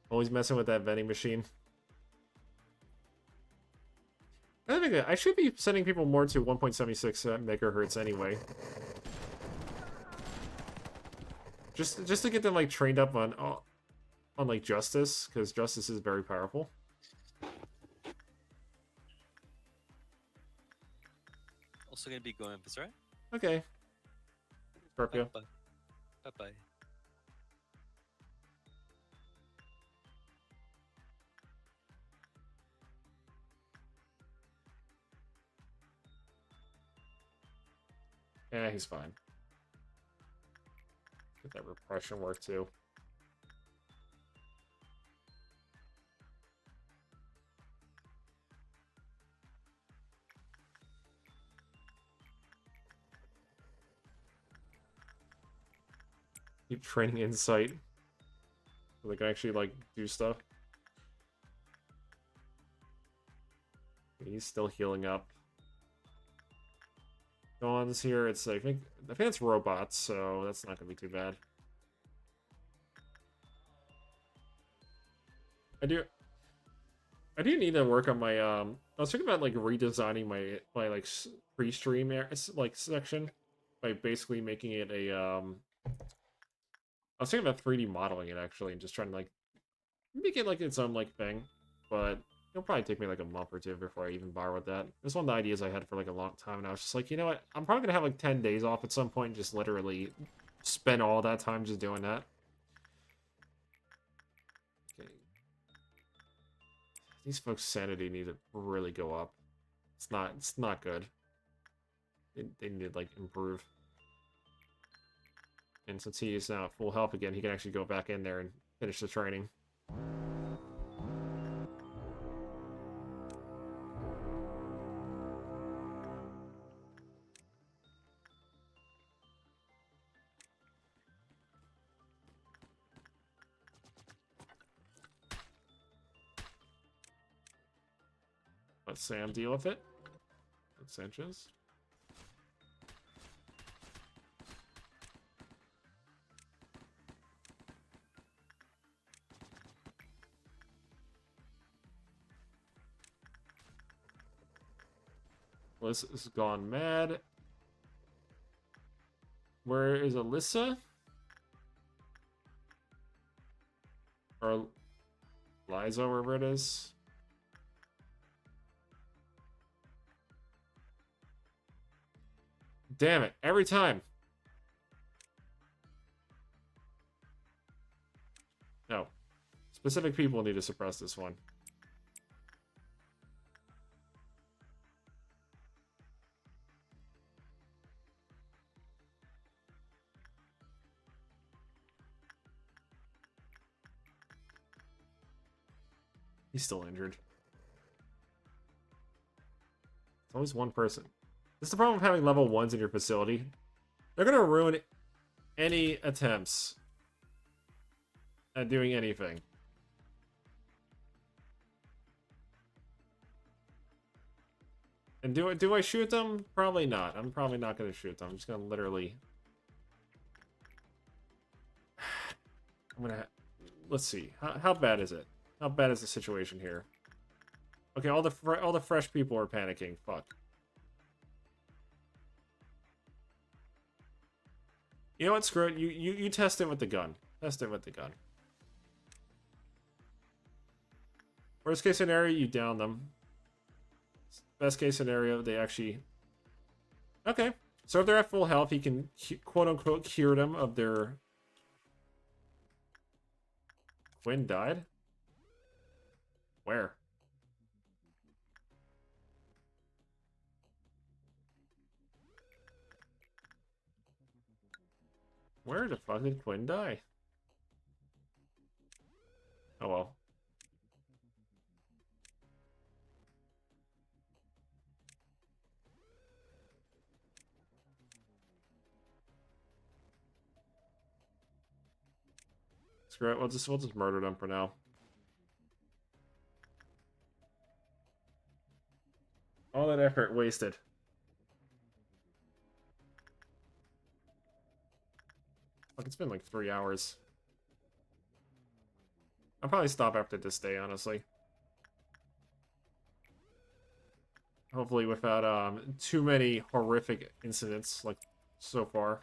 B: Always messing with that vending machine. I should be sending people more to 1.76 megahertz anyway. Just to get them like trained up on like justice, because justice is very powerful.
A: Also gonna be going up, right?
B: Okay. Scorpio.
A: Bye bye. Bye bye.
B: Yeah, he's fine. Get that repression work too. Keep training insight. So they can actually like do stuff. He's still healing up. Dawn's here. It's I think it's robots, so that's not gonna be too bad. I do need to work on my I was thinking about like redesigning my like pre-stream like section by basically making it a I was thinking about 3D modeling it actually and just trying to like make it like its own like thing, but it'll probably take me like a month or two before I even bother with that. It's one of the ideas I had for like a long time, and I was just like, you know what? I'm probably gonna have like 10 days off at some point and just literally spend all that time just doing that. Okay. These folks' sanity need to really go up. It's not good. They need to like improve. And since he is now at full health again, he can actually go back in there and finish the training. Let Sam deal with it. Let Sanchez. Liz has gone mad. Where is Alyssa? Or Liza, wherever it is. Damn it, every time. No. Specific people need to suppress this one. He's still injured. It's always one person. This is the problem of having level 1s in your facility. They're going to ruin any attempts at doing anything. And do I shoot them? Probably not. I'm probably not going to shoot them. I'm just going to literally... I'm going to... Let's see. How bad is it? How bad is the situation here? Okay, all the fresh people are panicking. Fuck. You know what? Screw it. You test it with the gun. Test it with the gun. Worst case scenario, you down them. Best case scenario, they actually... Okay. So if they're at full health, he can quote-unquote cure them of their... Quinn died? Where? Where the fuck did Quinn die? Oh well. Screw it, we'll just murder them for now. All that effort wasted. Fuck, it's been like 3 hours. I'll probably stop after this day, honestly. Hopefully without too many horrific incidents like so far.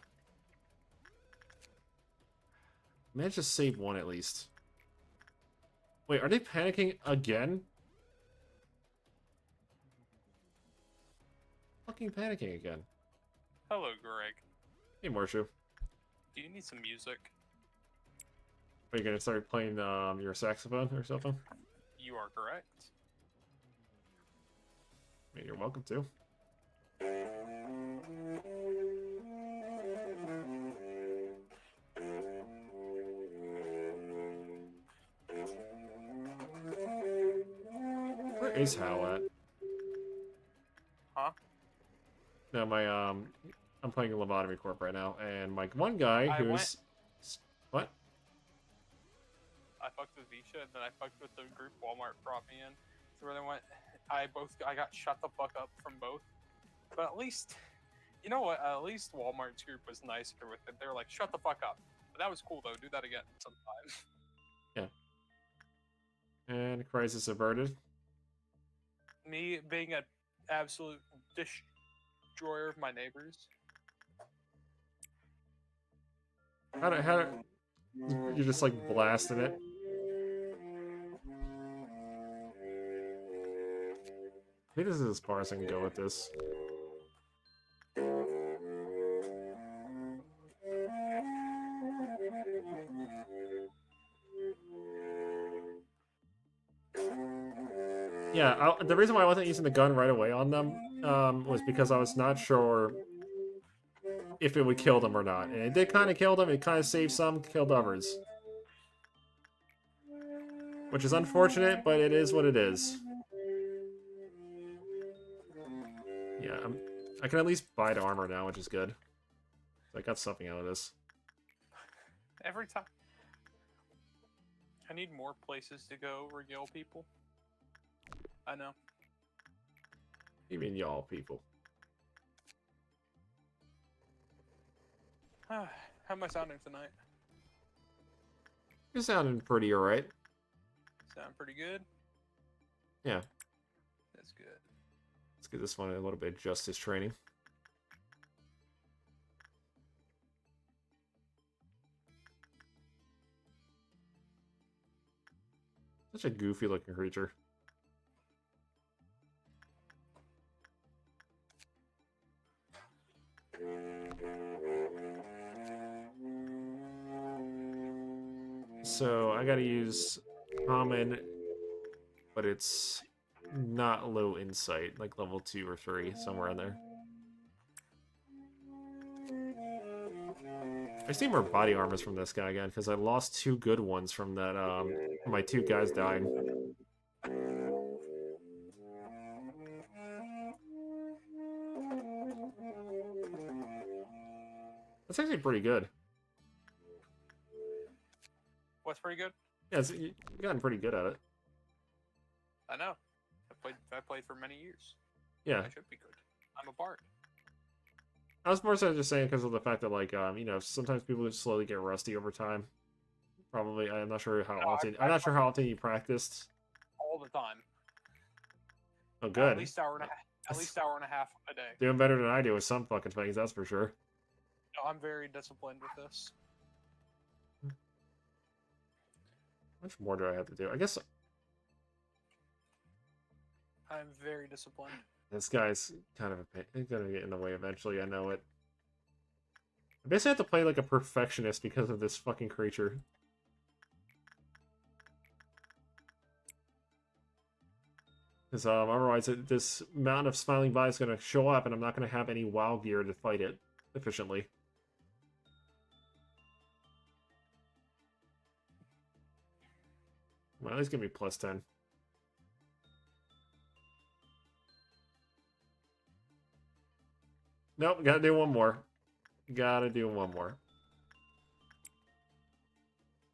B: Managed to save one at least. Wait, are they panicking again? Fucking panicking again.
C: Hello, Greg.
B: Hey, Marshu.
C: Do you need some music?
B: Are you gonna start playing your saxophone or something?
C: You are correct.
B: I mean, you're welcome to. Where is Hal at?
C: Huh?
B: No, I'm playing Lobotomy Corp right now, and my one guy who's... What?
C: I fucked with Visha, and then I fucked with the group Walmart brought me in. So where they went, I got shut the fuck up from both. But at least, you know what? At least Walmart's group was nicer with it. They were like, shut the fuck up. But that was cool though. Do that again sometime.
B: Yeah. And crisis averted.
C: Me being an absolute destroyer of my neighbors.
B: How do you're just like blasting it? I think this is as far as I can go with this. Yeah, the reason why I wasn't using the gun right away on them was because I was not sure if it would kill them or not. And it did kind of kill them. It kind of saved some, killed others. Which is unfortunate, but it is what it is. Yeah, I can at least buy the armor now, which is good. So I got something out of this.
C: Every time. I need more places to go regale people. I know.
B: You mean y'all people?
C: How am I sounding tonight?
B: You're sounding pretty alright.
C: Sound pretty good?
B: Yeah.
C: That's good.
B: Let's give this one a little bit of justice training. Such a goofy looking creature. So I gotta use common, but it's not low insight, like level 2 or 3, somewhere in there. I just need more body armors from this guy again, because I lost 2 good ones from that, my 2 guys died. That's actually pretty good.
C: What's pretty good?
B: Yeah, you've gotten pretty good at it.
C: I know. I played for many years.
B: Yeah.
C: I should be good. I'm a bard.
B: I was more so just saying because of the fact that, like, you know, sometimes people just slowly get rusty over time. Probably, I'm not sure how often. I'm not sure how often you practiced.
C: All the time.
B: Oh, good.
C: At least hour and a half. At least hour and a half a day.
B: Doing better than I do with some fucking things, that's for sure.
C: No, I'm very disciplined with this.
B: How much more do I have to do? I guess
C: I'm very disciplined.
B: this guy's kind of a pain. He's gonna get in the way eventually, I know it. I basically have to play like a perfectionist because of this fucking creature. Because otherwise this mountain of smiling vine is gonna show up and I'm not gonna have any WoW gear to fight it efficiently. Well, at least give me plus 10. Nope, gotta do one more. Gotta do one more.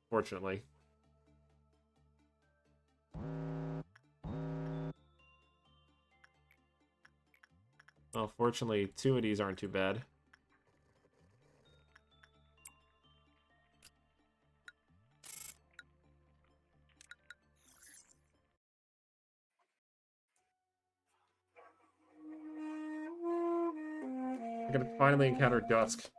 B: Fortunately. Well, fortunately, 2 of these aren't too bad. I'm gonna finally encounter Dusk.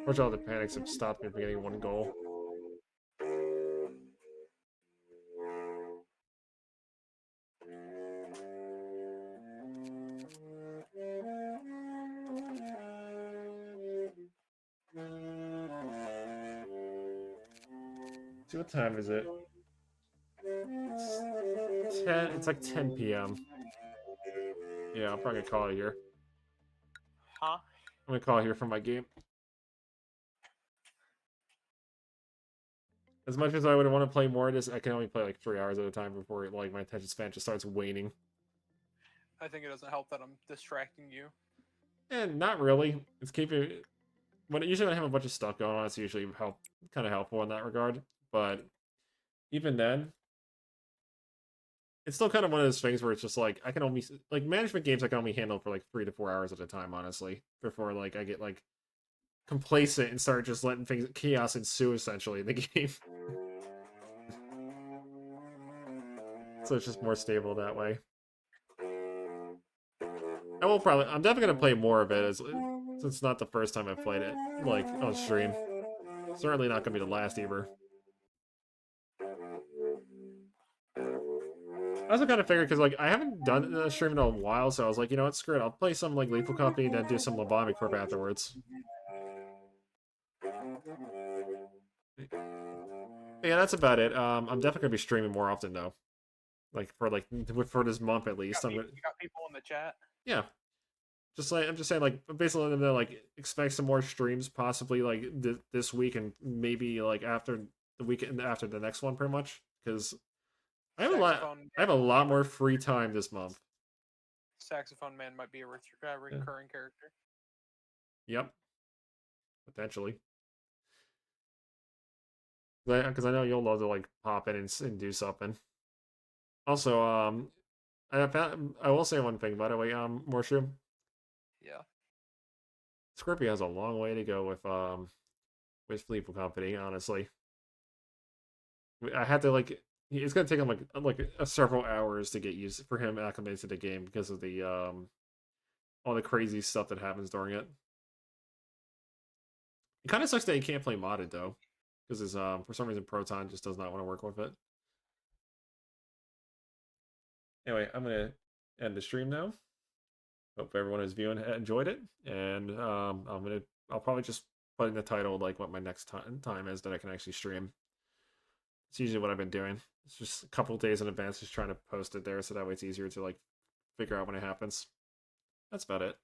B: Which all the panics have stopped me from getting 1 goal. See, what time is it? It's 10. It's like 10 p.m. Yeah, I'm probably gonna call it here.
C: Huh?
B: I'm gonna call it here for my game. As much as I would want to play more of this, I can only play like 3 hours at a time before like my attention span just starts waning.
C: I think it doesn't help that I'm distracting you.
B: And not really. It's keeping. Usually when I have a bunch of stuff going on, it's usually kind of helpful in that regard. But even then, it's still kind of one of those things where it's just like I can only like management games I can only handle for like 3 to 4 hours at a time, honestly, before like I get like complacent and start just letting chaos ensue essentially in the game. So it's just more stable that way. I'm definitely gonna play more of it since it's not the first time I've played it like on stream. Certainly not gonna be the last either. I also kind of figured because like I haven't done a stream in a while, so I was like, you know what, screw it. I'll play some like Lethal Company, then do some Lobotomy Corp afterwards. Yeah, that's about it. I'm definitely gonna be streaming more often though. Like for this month at least.
C: You got people in the chat.
B: Yeah. Just like I'm just saying, like basically letting them know, like expect some more streams, possibly like this week and maybe like after the weekend after the next one, pretty much. because I have a lot.
C: Saxophone
B: I have a
C: Man
B: lot more free time this month.
C: Saxophone Man might be a recurring character.
B: Yep, potentially. Because I know you'll love to like pop in and do something. Also, I will say one thing by the way, Morshu.
C: Yeah.
B: Scorpio has a long way to go with Fleetwood Company. Honestly, I had to like. It's gonna take him like several hours to get used for him acclimated to the game because of the all the crazy stuff that happens during it. It kind of sucks that he can't play modded though, because his for some reason Proton just does not want to work with it. Anyway, I'm gonna end the stream now. Hope everyone who's viewing enjoyed it, and I'll probably just put in the title like what my next time is that I can actually stream. It's usually what I've been doing. It's just a couple days in advance, just trying to post it there so that way it's easier to like figure out when it happens. That's about it.